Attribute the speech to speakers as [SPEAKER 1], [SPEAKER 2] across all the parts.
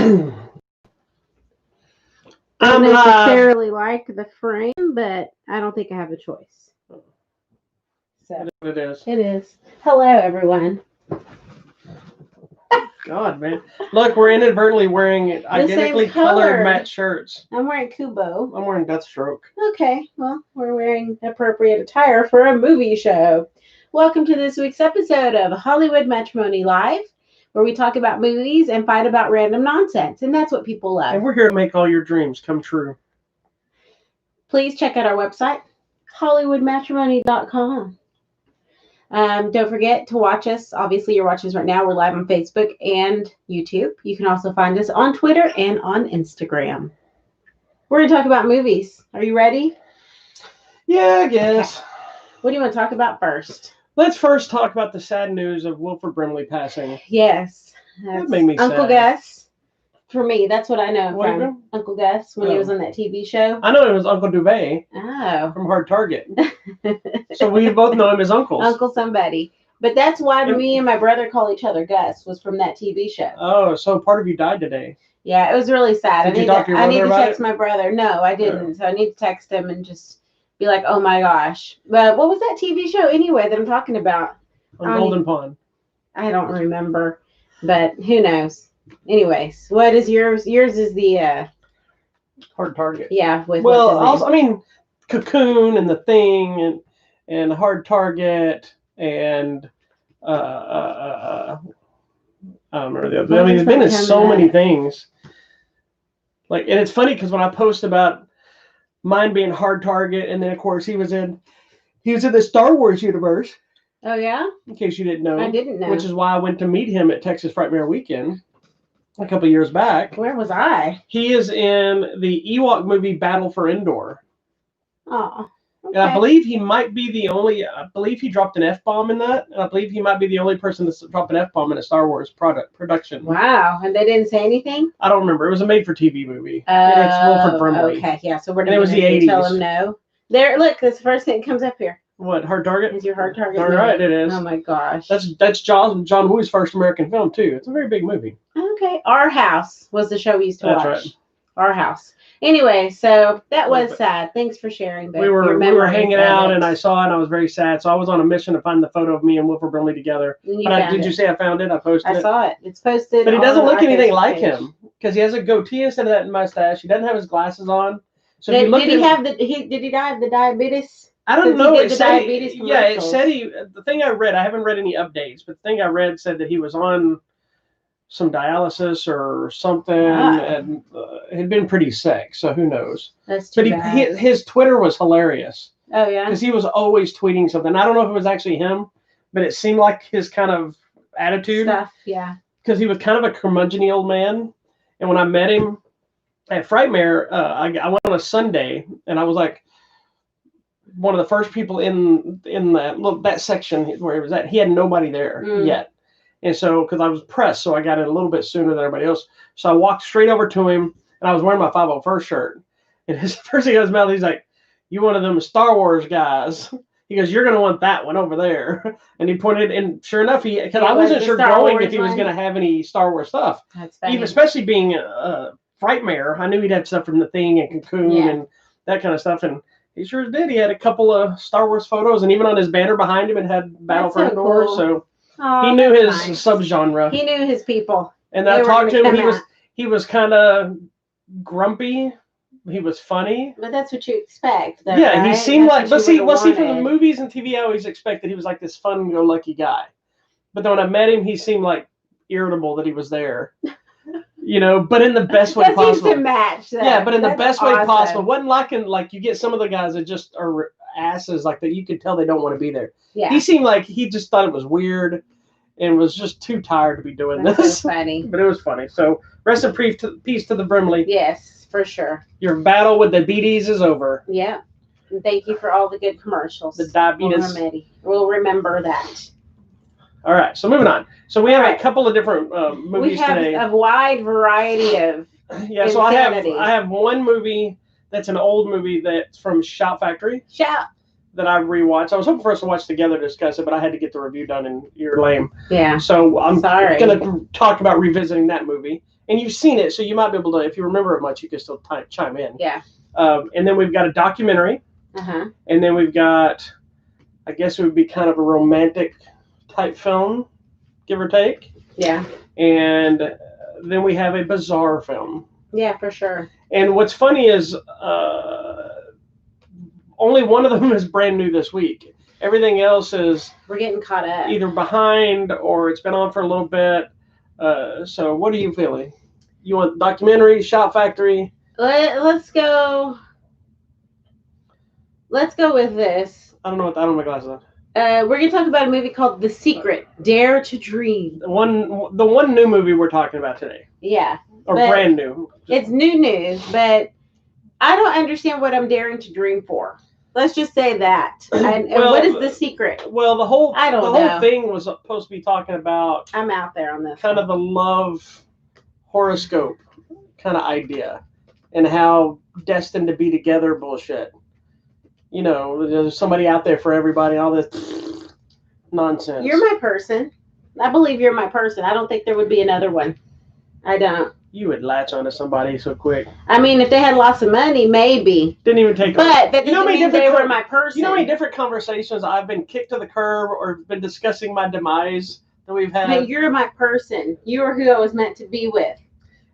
[SPEAKER 1] I don't necessarily like the frame, but I don't think I have a choice. So
[SPEAKER 2] It is.
[SPEAKER 1] it is. Hello, everyone.
[SPEAKER 2] God, man. Look, we're inadvertently wearing identically colored match shirts.
[SPEAKER 1] I'm wearing Kubo.
[SPEAKER 2] I'm wearing Deathstroke.
[SPEAKER 1] Okay, well, we're wearing appropriate attire for a movie show. Welcome to this week's episode of Hollywood Matrimony Live, where we talk about movies and fight about random nonsense, and that's what people love.
[SPEAKER 2] And we're here to make all your dreams come true.
[SPEAKER 1] Please check out our website, hollywoodmatrimony.com. Don't forget to watch us. Obviously, you're watching us right now. We're live on Facebook and YouTube. You can also find us on Twitter and on Instagram. We're going to talk about movies. Are you ready?
[SPEAKER 2] Yeah, I guess.
[SPEAKER 1] Okay. What do you want to talk about first?
[SPEAKER 2] Let's first talk about the sad news of Wilford Brimley passing.
[SPEAKER 1] Yes.
[SPEAKER 2] That made me
[SPEAKER 1] Uncle
[SPEAKER 2] sad.
[SPEAKER 1] Gus. For me, that's what I know
[SPEAKER 2] What
[SPEAKER 1] from Uncle Gus when he was on that TV show.
[SPEAKER 2] I know it was Uncle Duvet
[SPEAKER 1] from
[SPEAKER 2] Hard Target. So we both know him as uncles.
[SPEAKER 1] Uncle somebody. But that's why me and my brother call each other Gus, was from that TV show.
[SPEAKER 2] Oh, so part of you died today.
[SPEAKER 1] Yeah, it was really sad.
[SPEAKER 2] Did you talk to your brother about
[SPEAKER 1] text my brother. No, I didn't. So I need to text him and just be like, oh my gosh. But what was that TV show anyway that I'm talking about?
[SPEAKER 2] On Golden Pond.
[SPEAKER 1] I don't remember. But who knows? Anyways, what is yours? Yours is the
[SPEAKER 2] Hard Target.
[SPEAKER 1] Yeah.
[SPEAKER 2] Cocoon and The Thing and Hard Target and I don't remember the other. I mean, it's been in so many things. Like, and it's funny because when I post about mine being Hard Target, and then of course he was in the Star Wars universe.
[SPEAKER 1] Oh yeah.
[SPEAKER 2] In case you didn't know.
[SPEAKER 1] I didn't know.
[SPEAKER 2] Which is why I went to meet him at Texas Frightmare Weekend a couple of years back.
[SPEAKER 1] Where was I?
[SPEAKER 2] He is in the Ewok movie Battle for Endor.
[SPEAKER 1] Oh. Okay.
[SPEAKER 2] And I believe he might be the only. I believe he dropped an F-bomb in that, and I believe he might be the only person to drop an F-bomb in a Star Wars production.
[SPEAKER 1] Wow, and they didn't say anything?
[SPEAKER 2] I don't remember. It was a made-for-TV movie. And it's Wilford Brimley.
[SPEAKER 1] Okay, yeah. So we're
[SPEAKER 2] it was the 80s.
[SPEAKER 1] Tell him no. There, look. That's the first thing that comes up here.
[SPEAKER 2] What, Hard Target?
[SPEAKER 1] Is your Hard Target?
[SPEAKER 2] All right, it is.
[SPEAKER 1] Oh my gosh.
[SPEAKER 2] That's John Woo's first American film too. It's a very big movie.
[SPEAKER 1] Okay, Our House was the show we used to watch.
[SPEAKER 2] That's right.
[SPEAKER 1] Our House. Anyway, so that was sad. Thanks for sharing that.
[SPEAKER 2] We were hanging out, and I saw it, and I was very sad. So I was on a mission to find the photo of me and Wilford Brimley together.
[SPEAKER 1] Did
[SPEAKER 2] you say I found it? I posted it.
[SPEAKER 1] I saw it. It's posted.
[SPEAKER 2] But he doesn't look anything like him because he has a goatee instead of that mustache. He doesn't have his glasses on. So
[SPEAKER 1] did he die of the diabetes?
[SPEAKER 2] I don't know.
[SPEAKER 1] It said
[SPEAKER 2] the thing I read. I haven't read any updates, but the thing I read said that he was on some dialysis or something, and had been pretty sick. So who knows?
[SPEAKER 1] That's too bad.
[SPEAKER 2] His Twitter was hilarious.
[SPEAKER 1] Oh yeah,
[SPEAKER 2] because he was always tweeting something. I don't know if it was actually him, but it seemed like his kind of attitude.
[SPEAKER 1] Stuff, yeah.
[SPEAKER 2] Because he was kind of a curmudgeon-y old man, and when I met him at Frightmare, I went on a Sunday, and I was like one of the first people in that section where he was at. He had nobody there yet. And so, because I was pressed, so I got in a little bit sooner than everybody else. So I walked straight over to him, and I was wearing my 501st shirt. And his first thing out of his mouth, he's like, "You one of them Star Wars guys?" He goes, "You're going to want that one over there." And he pointed, and sure enough, because I wasn't sure going if he was going to have any Star Wars stuff.
[SPEAKER 1] That's funny.
[SPEAKER 2] Especially being Frightmare, I knew he'd have stuff from The Thing and Cocoon and that kind of stuff. And he sure did. He had a couple of Star Wars photos, and even on his banner behind him, it had Battle for Endor. Cool. So. He knew his subgenre.
[SPEAKER 1] He knew his people.
[SPEAKER 2] And I talked to him. He was kind of grumpy. He was funny.
[SPEAKER 1] But that's what you expect. Though,
[SPEAKER 2] yeah,
[SPEAKER 1] right?
[SPEAKER 2] He seemed like. But see, from the movies and TV, I always expected he was like this fun-go-lucky guy. But then when I met him, he seemed like irritable that he was there. But in the best way possible.
[SPEAKER 1] That seems to match.
[SPEAKER 2] Yeah, but in the best way possible. Wasn't like you get some of the guys that just are asses like that. You could tell they don't want to be there.
[SPEAKER 1] Yeah.
[SPEAKER 2] He seemed like he just thought it was weird and was just too tired to be doing this.
[SPEAKER 1] So funny.
[SPEAKER 2] But it was funny. So rest in peace to the Brimley.
[SPEAKER 1] Yes, for sure.
[SPEAKER 2] Your battle with the diabetes is over.
[SPEAKER 1] Yeah. And thank you for all the good commercials.
[SPEAKER 2] The diabetes.
[SPEAKER 1] We'll remember that.
[SPEAKER 2] All right. So moving on. So we have a couple of different movies today.
[SPEAKER 1] We have a wide variety of insanity.
[SPEAKER 2] So I have one movie that's an old movie that's from Shout Factory. That I rewatched. I was hoping for us to watch together to discuss it, but I had to get the review done and you're lame.
[SPEAKER 1] Yeah.
[SPEAKER 2] So I'm going to talk about revisiting that movie. and you've seen it, so you might be able to, if you remember it much, you can still chime in.
[SPEAKER 1] Yeah.
[SPEAKER 2] And then we've got a documentary. And then we've got, I guess it would be kind of a romantic type film, give or take.
[SPEAKER 1] Yeah.
[SPEAKER 2] And then we have a bizarre film.
[SPEAKER 1] Yeah, for sure.
[SPEAKER 2] And what's funny is only one of them is brand new this week. Everything else is
[SPEAKER 1] we're getting caught up,
[SPEAKER 2] either behind or it's been on for a little bit. So what are you feeling? You want documentary, Shout Factory?
[SPEAKER 1] Let's go. Let's go with this.
[SPEAKER 2] I don't have my glasses on.
[SPEAKER 1] We're gonna talk about a movie called The Secret: Dare to Dream.
[SPEAKER 2] The one new movie we're talking about today.
[SPEAKER 1] Yeah.
[SPEAKER 2] Or brand new.
[SPEAKER 1] It's new news, but I don't understand what I'm daring to dream for. Let's just say that. And what is the secret?
[SPEAKER 2] Well, the whole
[SPEAKER 1] know.
[SPEAKER 2] thing was supposed to be talking about.
[SPEAKER 1] I'm out there on this.
[SPEAKER 2] Kind of the love horoscope kind of idea, and how destined to be together bullshit. You know, there's somebody out there for everybody. All this nonsense.
[SPEAKER 1] You're my person. I believe you're my person. I don't think there would be another one. I don't.
[SPEAKER 2] You would latch onto somebody so quick.
[SPEAKER 1] I mean, if they had lots of money, maybe.
[SPEAKER 2] Didn't even take.
[SPEAKER 1] But that doesn't mean they were my person.
[SPEAKER 2] You know how many different conversations I've been kicked to the curb or been discussing my demise that we've had?
[SPEAKER 1] But you're my person. You are who I was meant to be with.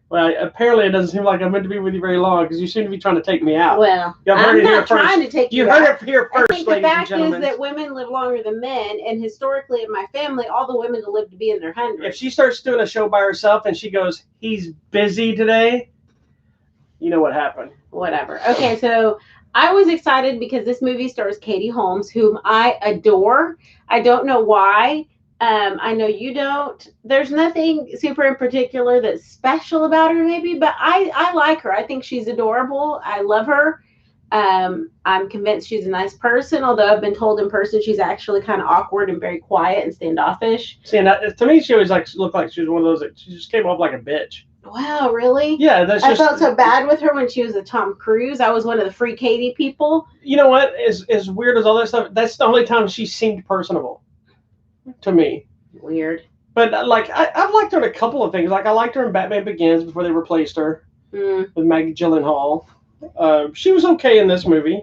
[SPEAKER 2] Well, apparently it doesn't seem like I'm meant to be with you very long because you seem to be trying to take me out.
[SPEAKER 1] Well, I'm not trying to take you out.
[SPEAKER 2] You heard it here first, ladies and gentlemen.
[SPEAKER 1] I think the fact is that women live longer than men, and historically in my family, all the women live to be in their hundreds.
[SPEAKER 2] If she starts doing a show by herself and she goes, "He's busy today," you know what happened.
[SPEAKER 1] Whatever. Okay, so I was excited because this movie stars Katie Holmes, whom I adore. I don't know why. I know you don't. There's nothing super in particular that's special about her, maybe, but I like her. I think she's adorable. I love her. I'm convinced she's a nice person, although I've been told in person she's actually kind of awkward and very quiet and standoffish.
[SPEAKER 2] See, and to me, she always looked like she was one of those that she just came off like a bitch.
[SPEAKER 1] Wow, really?
[SPEAKER 2] Yeah,
[SPEAKER 1] I felt so bad with her when she was with Tom Cruise. I was one of the free Katie people.
[SPEAKER 2] You know what? As weird as all that stuff, that's the only time she seemed personable to me.
[SPEAKER 1] Weird.
[SPEAKER 2] But like I've liked her in a couple of things. Like I liked her in Batman Begins before they replaced her with Maggie Gyllenhaal. She was okay in this movie.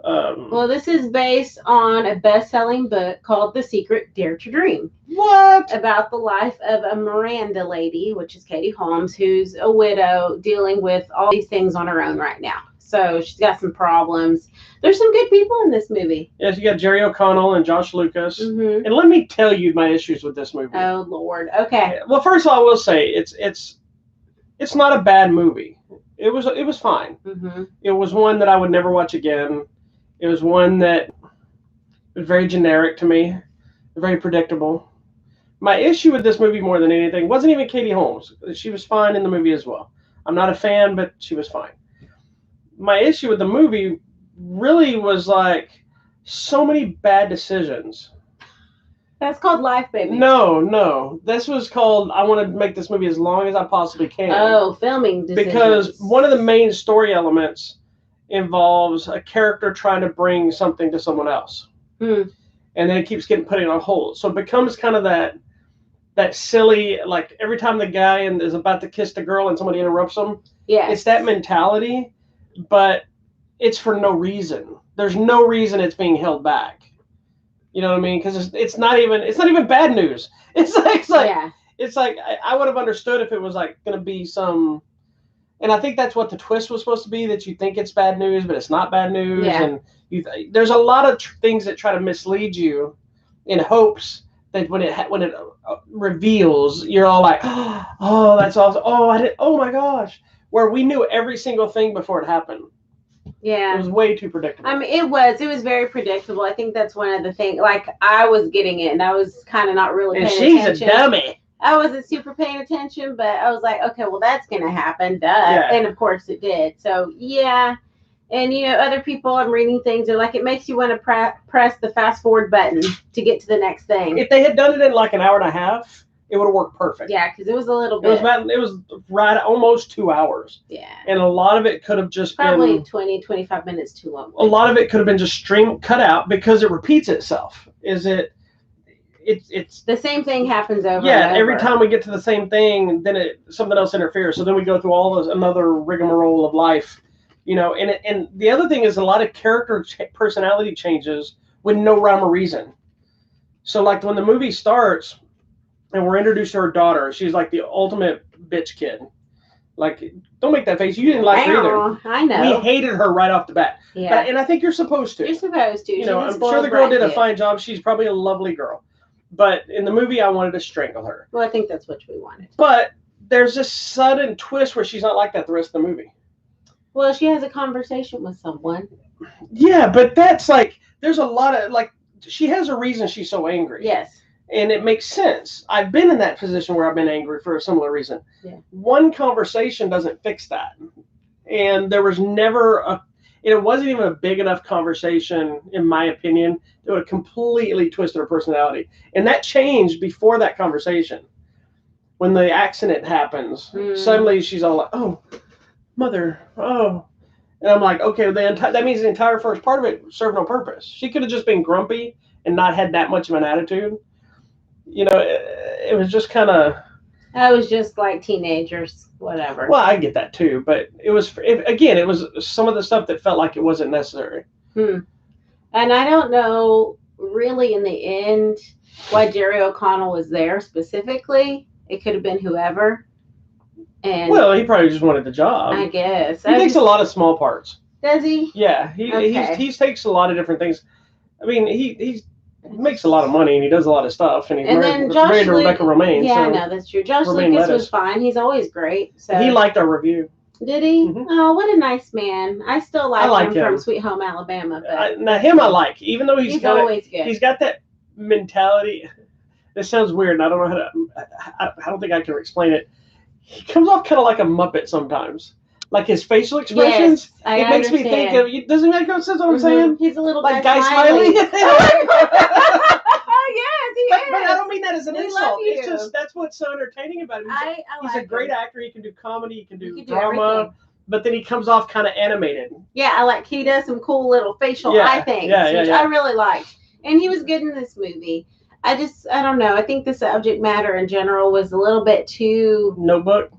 [SPEAKER 1] Well, this is based on a best-selling book called The Secret: Dare to Dream.
[SPEAKER 2] What?
[SPEAKER 1] About the life of a Miranda lady, which is Katie Holmes, who's a widow dealing with all these things on her own right now. So she's got some problems. There's some good people in this movie.
[SPEAKER 2] Yes, you got Jerry O'Connell and Josh Lucas. And let me tell you my issues with this movie.
[SPEAKER 1] Oh Lord. Okay.
[SPEAKER 2] Well, first of all, I will say it's not a bad movie. It was fine. It was one that I would never watch again. It was one that was very generic to me, very predictable. My issue with this movie more than anything wasn't even Katie Holmes. She was fine in the movie as well. I'm not a fan, but she was fine. My issue with the movie really was like so many bad decisions.
[SPEAKER 1] That's called life, baby.
[SPEAKER 2] No. This was called I want to make this movie as long as I possibly can.
[SPEAKER 1] Oh, filming decisions.
[SPEAKER 2] Because one of the main story elements involves a character trying to bring something to someone else. And then it keeps getting put on hold. So it becomes kind of that silly, like every time the guy is about to kiss the girl and somebody interrupts him.
[SPEAKER 1] Yeah.
[SPEAKER 2] It's that mentality. But it's for no reason. There's no reason it's being held back. You know what I mean? Because it's not even bad news. It's like I would have understood if it was like going to be some, and I think that's what the twist was supposed to be, that you think it's bad news, but it's not bad news.
[SPEAKER 1] Yeah.
[SPEAKER 2] And there's a lot of things that try to mislead you, in hopes that when it reveals, you're all like, oh, that's awesome. Oh my gosh. Where we knew every single thing before it happened.
[SPEAKER 1] Yeah.
[SPEAKER 2] It was way too predictable.
[SPEAKER 1] I mean, it was very predictable. I think that's one of the things, like I was getting it and I was kind of not really paying attention.
[SPEAKER 2] And she's a dummy.
[SPEAKER 1] I wasn't super paying attention, but I was like, okay, well, that's going to happen. Duh.
[SPEAKER 2] Yeah.
[SPEAKER 1] And of course it did. So yeah. And other people, I'm reading things, they're like, it makes you want to press the fast forward button to get to the next thing.
[SPEAKER 2] If they had done it in like an hour and a half, it would have worked perfect.
[SPEAKER 1] Yeah, because it was a little bit.
[SPEAKER 2] It was right almost 2 hours.
[SPEAKER 1] Yeah.
[SPEAKER 2] And a lot of it could have just
[SPEAKER 1] probably
[SPEAKER 2] been
[SPEAKER 1] 20, 25 minutes too long.
[SPEAKER 2] A lot of it could have been just cut out because it repeats itself. it's
[SPEAKER 1] the same thing happens over.
[SPEAKER 2] Yeah,
[SPEAKER 1] and
[SPEAKER 2] every
[SPEAKER 1] over.
[SPEAKER 2] time we get to the same thing, then something else interferes. So then we go through another rigmarole of life, And the other thing is a lot of character personality changes with no rhyme or reason. So like when the movie starts and we're introduced to her daughter, she's like the ultimate bitch kid. Like, don't make that face. You didn't like her either.
[SPEAKER 1] I know.
[SPEAKER 2] We hated her right off the bat.
[SPEAKER 1] Yeah.
[SPEAKER 2] And I think you're supposed to.
[SPEAKER 1] You're supposed to.
[SPEAKER 2] I'm sure the girl did a fine job. She's probably a lovely girl. But in the movie, I wanted to strangle her.
[SPEAKER 1] Well, I think that's what we wanted.
[SPEAKER 2] But there's this sudden twist where she's not like that the rest of the movie.
[SPEAKER 1] Well, she has a conversation with someone.
[SPEAKER 2] Yeah, but that's like, there's a lot of, like, she has a reason she's so angry.
[SPEAKER 1] Yes.
[SPEAKER 2] And it makes sense. I've been in that position where I've been angry for a similar reason.
[SPEAKER 1] Yeah.
[SPEAKER 2] One conversation doesn't fix that. And there was never it wasn't even a big enough conversation, in my opinion, that would completely twisted her personality. And that changed before that conversation. When the accident happens, suddenly she's all like, oh, mother, oh. And I'm like, okay, that means the entire first part of it served no purpose. She could have just been grumpy and not had that much of an attitude. It was just kind of...
[SPEAKER 1] I was just like teenagers, whatever.
[SPEAKER 2] Well, I get that too, but it was some of the stuff that felt like it wasn't necessary.
[SPEAKER 1] And I don't know really in the end why Jerry O'Connell was there specifically. It could have been whoever. And
[SPEAKER 2] well, he probably just wanted the job.
[SPEAKER 1] I guess.
[SPEAKER 2] He takes a lot of small parts.
[SPEAKER 1] Does he?
[SPEAKER 2] Yeah, he takes a lot of different things. I mean, he makes a lot of money and he does a lot of stuff, and he's married to Rebecca Romaine.
[SPEAKER 1] Yeah, I know, that's true. Josh Lucas was fine. He's always great. So
[SPEAKER 2] he liked our review.
[SPEAKER 1] Did he? Mm-hmm. Oh, what a nice man. I still like him from Sweet Home Alabama. But
[SPEAKER 2] now him I like, even though he's
[SPEAKER 1] always good.
[SPEAKER 2] He's got that mentality. This sounds weird, and I don't know I don't think I can explain it. He comes off kind of like a Muppet sometimes. Like his facial expressions,
[SPEAKER 1] it
[SPEAKER 2] makes me think of. Doesn't it make sense what I'm saying?
[SPEAKER 1] He's a little
[SPEAKER 2] like Guy Smiley.
[SPEAKER 1] Yes, he is.
[SPEAKER 2] But I don't mean that as an insult. It's just that's what's so entertaining about him. He's a great actor. He can do comedy. He can do drama. But then he comes off kind of animated.
[SPEAKER 1] Yeah, he does some cool little facial eye things, which I really liked. And he was good in this movie. I don't know. I think the subject matter in general was a little bit too...
[SPEAKER 2] Notebook?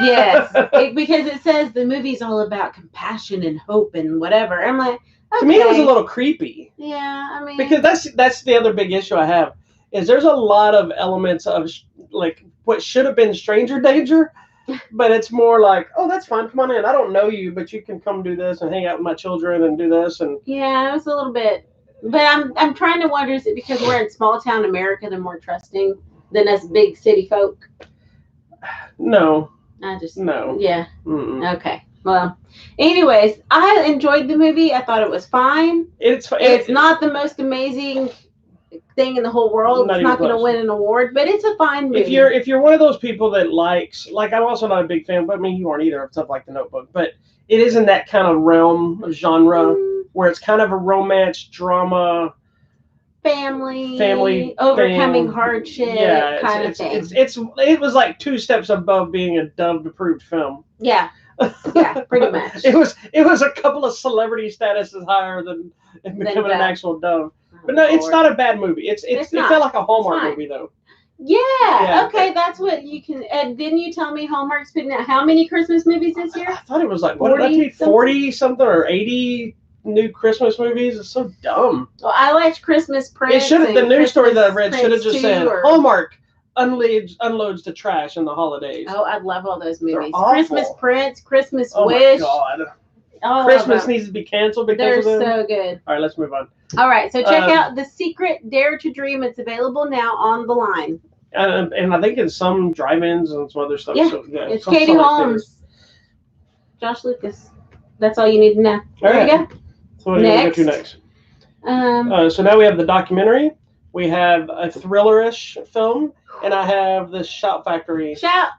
[SPEAKER 1] Yes, because it says the movie's all about compassion and hope and whatever. I'm like, okay.
[SPEAKER 2] To me, it was a little creepy.
[SPEAKER 1] Yeah, I mean,
[SPEAKER 2] because that's the other big issue I have is there's a lot of elements of like what should have been stranger danger, but it's more like, oh, that's fine, come on in. I don't know you, but you can come do this and hang out with my children and do this and.
[SPEAKER 1] Yeah, it was a little bit, but I'm trying to wonder, is it because we're in small town America, they're more trusting than us big city folk?
[SPEAKER 2] No.
[SPEAKER 1] No. Yeah. Mm-mm. Okay. Well, anyways, I enjoyed the movie. I thought it was fine. It's not the most amazing thing in the whole world. It's not going to win an award, but it's a fine movie.
[SPEAKER 2] If you're one of those people that likes, like I'm also not a big fan, but I mean you aren't either of stuff like The Notebook, but it is in that kind of realm of genre where it's kind of a romance drama. Family overcoming thing.
[SPEAKER 1] Hardship kind of thing.
[SPEAKER 2] It was like 2 steps above being a Dove approved film.
[SPEAKER 1] Yeah. Yeah, pretty much.
[SPEAKER 2] It was a couple of celebrity statuses higher than becoming an actual Dove. But no, it's not a bad movie. It felt like a Hallmark movie though.
[SPEAKER 1] Yeah. Okay, that's what you can. And didn't you tell me Hallmark's putting out how many Christmas movies this year?
[SPEAKER 2] I thought it was like 40 something or 80 new Christmas movies. It's so dumb.
[SPEAKER 1] Well, I liked Christmas Prince.
[SPEAKER 2] The news story that I read should have just said Hallmark unloads the trash in the holidays.
[SPEAKER 1] Oh, I love all those movies.
[SPEAKER 2] Christmas
[SPEAKER 1] Prince, Christmas Wish.
[SPEAKER 2] Oh my God. Christmas needs to be canceled because
[SPEAKER 1] they're so good.
[SPEAKER 2] All right, let's move on.
[SPEAKER 1] All right, so check out The Secret Dare to Dream. It's available now on the line.
[SPEAKER 2] And I think in some drive-ins and some other stuff.
[SPEAKER 1] Yeah,
[SPEAKER 2] so,
[SPEAKER 1] it's Katie Holmes, Josh Lucas. That's all you need to know. There you go.
[SPEAKER 2] So what are you going to go to next? So now we have the documentary. We have a thriller-ish film, and I have the Shout Factory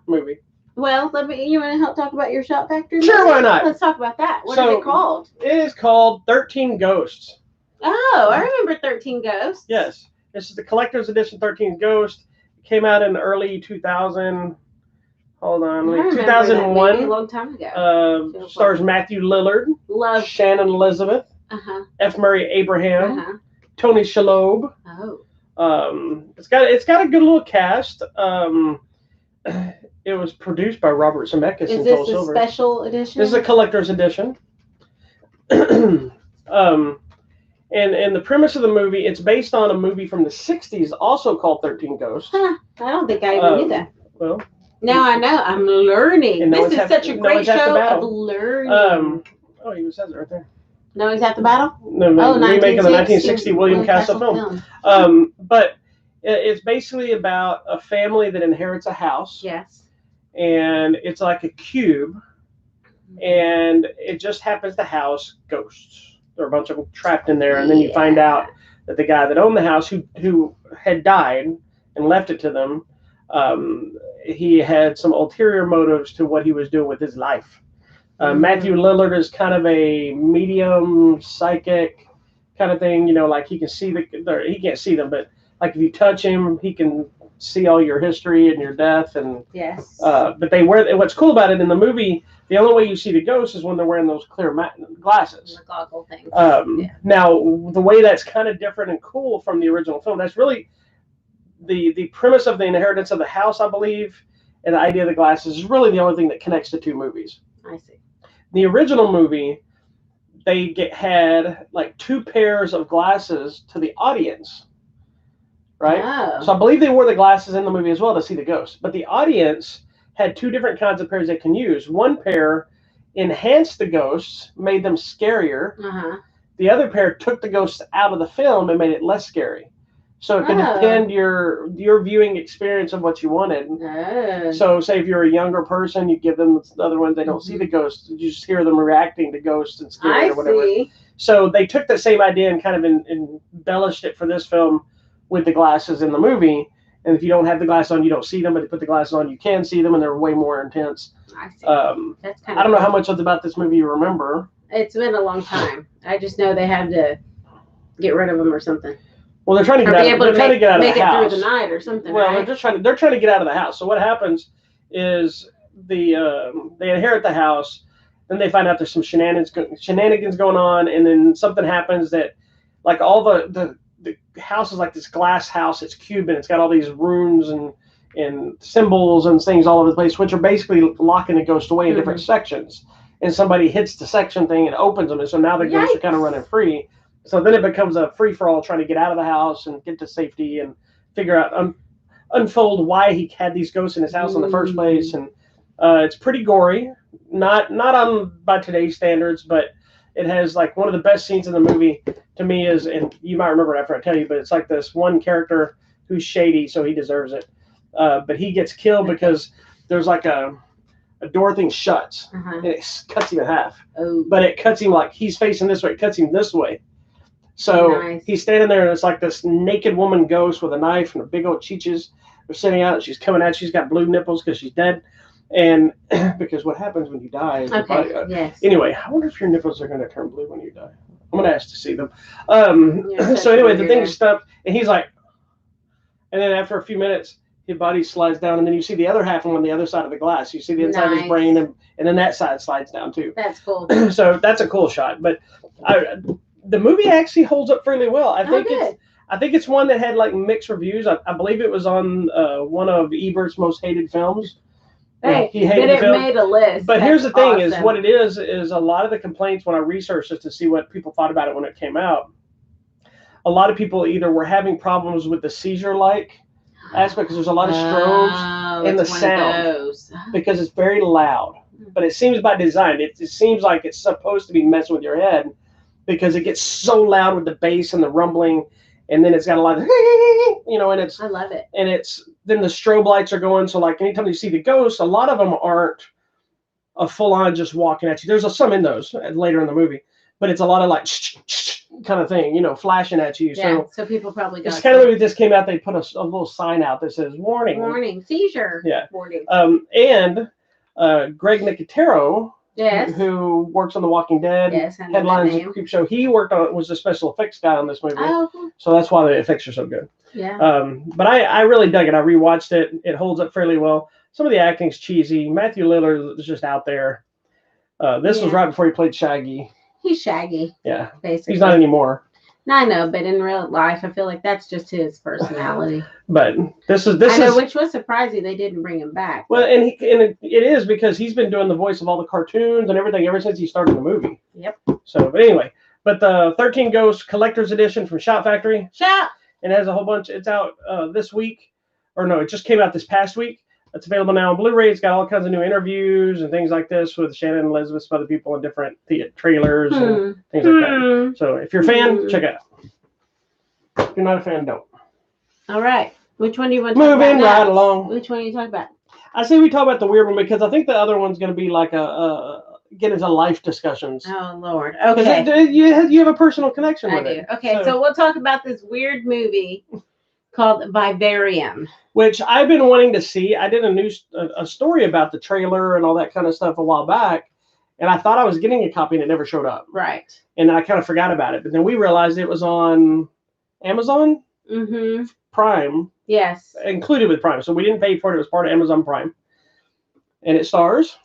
[SPEAKER 2] movie.
[SPEAKER 1] Well, you want to help talk about your Shout Factory?
[SPEAKER 2] Sure, why not?
[SPEAKER 1] Let's talk about that. What is it called?
[SPEAKER 2] It is called 13 Ghosts.
[SPEAKER 1] Oh, I remember 13 Ghosts.
[SPEAKER 2] Yes. This is the collector's edition 13 Ghosts. It came out in early 2000. Hold on. 2001.
[SPEAKER 1] A long time ago.
[SPEAKER 2] Stars Matthew Lillard.
[SPEAKER 1] Love.
[SPEAKER 2] Shannon Elizabeth. F. Murray Abraham. Tony Shalhoub. It's got a good little cast. It was produced by Robert Zemeckis
[SPEAKER 1] Is
[SPEAKER 2] and
[SPEAKER 1] this
[SPEAKER 2] Joel
[SPEAKER 1] a
[SPEAKER 2] Silver.
[SPEAKER 1] special edition?
[SPEAKER 2] This is a collector's edition. And the premise of the movie, it's based on a movie from the 60s, also called 13 Ghosts.
[SPEAKER 1] Huh, I don't think I even knew that.
[SPEAKER 2] Well,
[SPEAKER 1] now I know. I'm learning. This is such a great show of learning.
[SPEAKER 2] Oh, he says it right there.
[SPEAKER 1] No, he's at the battle?
[SPEAKER 2] No, remake of the 1960 William Castle film. But it's basically about a family that inherits a house.
[SPEAKER 1] Yes.
[SPEAKER 2] And it's like a cube. And it just happens to house ghosts. There are a bunch of them trapped in there. And then you find out that the guy that owned the house, who had died and left it to them, he had some ulterior motives to what he was doing with his life. Matthew Lillard is kind of a medium psychic kind of thing, like he can see he can't see them, but like if you touch him, he can see all your history and your death. And
[SPEAKER 1] yes.
[SPEAKER 2] But what's cool about it in the movie, the only way you see the ghosts is when they're wearing those clear glasses.
[SPEAKER 1] The goggle thing.
[SPEAKER 2] Now, the way that's kind of different and cool from the original film, that's really the premise of the inheritance of the house, I believe, and the idea of the glasses is really the only thing that connects the two movies.
[SPEAKER 1] I see.
[SPEAKER 2] The original movie, they had like 2 pairs of glasses to the audience, right?
[SPEAKER 1] Oh.
[SPEAKER 2] So I believe they wore the glasses in the movie as well to see the ghosts. But the audience had 2 different kinds of pairs they can use. One pair enhanced the ghosts, made them scarier. The other pair took the ghosts out of the film and made it less scary. So it could depend your viewing experience of what you wanted. So say if you're a younger person, you give them the other ones, they don't see the ghosts. You just hear them reacting to ghosts and scary or whatever.
[SPEAKER 1] See.
[SPEAKER 2] So they took the same idea and kind of embellished it for this film with the glasses in the movie. And if you don't have the glasses on, you don't see them. But if you put the glasses on, you can see them, and they're way more intense.
[SPEAKER 1] I see.
[SPEAKER 2] That's kind of I don't know how much about this movie you remember.
[SPEAKER 1] It's been a long time. I just know they had to get rid of them or something.
[SPEAKER 2] Well, they're trying to get out of the house.
[SPEAKER 1] Make it through the night or something.
[SPEAKER 2] Well,
[SPEAKER 1] right?
[SPEAKER 2] they're trying to get out of the house. So what happens is they inherit the house, then they find out there's some shenanigans going on, and then something happens that, like, all the house is like this glass house. It's Cuban. It's got all these runes and symbols and things all over the place, which are basically locking the ghost away in different sections. And somebody hits the section thing and opens them, and so now the ghosts are kind of running free. So then it becomes a free-for-all trying to get out of the house and get to safety and figure out, unfold why he had these ghosts in his house in the first place. And it's pretty gory, not on by today's standards, but it has like one of the best scenes in the movie to me is, and you might remember it after I tell you, but it's like this one character who's shady, so he deserves it. But he gets killed because there's like a door thing shuts and it cuts him in half. But it cuts him like he's facing this way, it cuts him this way. So he's standing there, and it's like this naked woman ghost with a knife and a big old chiches are sitting out, and she's coming at you. She's got blue nipples because she's dead. And because what happens when you die is anyway, I wonder if your nipples are going to turn blue when you die. I'm going to ask to see them. So anyway, the thing's stuck, and he's like, and then after a few minutes, his body slides down, and then you see the other half of him on the other side of the glass. You see the inside of his brain, and then that side slides down too.
[SPEAKER 1] That's cool.
[SPEAKER 2] So that's a cool shot. But the movie actually holds up fairly well. I think it's one that had like mixed reviews. I believe it was on one of Ebert's most hated films.
[SPEAKER 1] Hey, he hated the film. Made a list.
[SPEAKER 2] But here's the thing: is what it is a lot of the complaints when I researched it to see what people thought about it when it came out. A lot of people either were having problems with the seizure-like aspect because there's a lot of strobes in the sound because it's very loud. But it seems by design, it seems like it's supposed to be messing with your head because it gets so loud with the bass and the rumbling, and then it's got a lot of, and it's.
[SPEAKER 1] I love it.
[SPEAKER 2] And then the strobe lights are going, so like anytime you see the ghosts, a lot of them aren't a full-on just walking at you. There's some in those later in the movie, but it's a lot of like kind of thing, flashing at you.
[SPEAKER 1] Yeah, so people probably got
[SPEAKER 2] it's kind of movie this came out, they put a little sign out that says warning
[SPEAKER 1] seizure.
[SPEAKER 2] Yeah.
[SPEAKER 1] Warning.
[SPEAKER 2] And Greg Nicotero,
[SPEAKER 1] yes,
[SPEAKER 2] who works on The Walking Dead, headlines the Creep Show. He was the special effects guy on this movie. So that's why the effects are so good.
[SPEAKER 1] Yeah.
[SPEAKER 2] But I really dug it. I rewatched it. It holds up fairly well. Some of the acting's cheesy. Matthew Lillard is just out there. This was right before he played Shaggy.
[SPEAKER 1] He's Shaggy.
[SPEAKER 2] Yeah.
[SPEAKER 1] Basically.
[SPEAKER 2] He's not anymore.
[SPEAKER 1] I know, but in real life, I feel like that's just his personality.
[SPEAKER 2] But this
[SPEAKER 1] I know,
[SPEAKER 2] is
[SPEAKER 1] which was surprising they didn't bring him back.
[SPEAKER 2] well, and it is because he's been doing the voice of all the cartoons and everything ever since he started the movie.
[SPEAKER 1] Yep.
[SPEAKER 2] So, but anyway, but the 13 Ghosts Collector's Edition from Shout Factory.
[SPEAKER 1] Shout!
[SPEAKER 2] It has a whole bunch. It's out this week, or no, it just came out this past week. It's available now on Blu-ray. It's got all kinds of new interviews and things like this with Shannon and Elizabeth, some other people in different trailers and things like that. So if you're a fan, check it out. If you're not a fan, don't.
[SPEAKER 1] All right. Which one do you want to talk about?
[SPEAKER 2] Moving right along.
[SPEAKER 1] Which one are you talking about?
[SPEAKER 2] I say we talk about the weird one because I think the other one's going to be like get into life discussions.
[SPEAKER 1] Oh, Lord. Okay.
[SPEAKER 2] You have a personal connection with it.
[SPEAKER 1] I do. Okay, so we'll talk about this weird movie called Vivarium.
[SPEAKER 2] Which I've been wanting to see. I did a story about the trailer and all that kind of stuff a while back, and I thought I was getting a copy and it never showed up.
[SPEAKER 1] Right.
[SPEAKER 2] And I kind of forgot about it, but then we realized it was on Amazon Prime.
[SPEAKER 1] Yes.
[SPEAKER 2] Included with Prime, so we didn't pay for it. It was part of Amazon Prime, and it stars.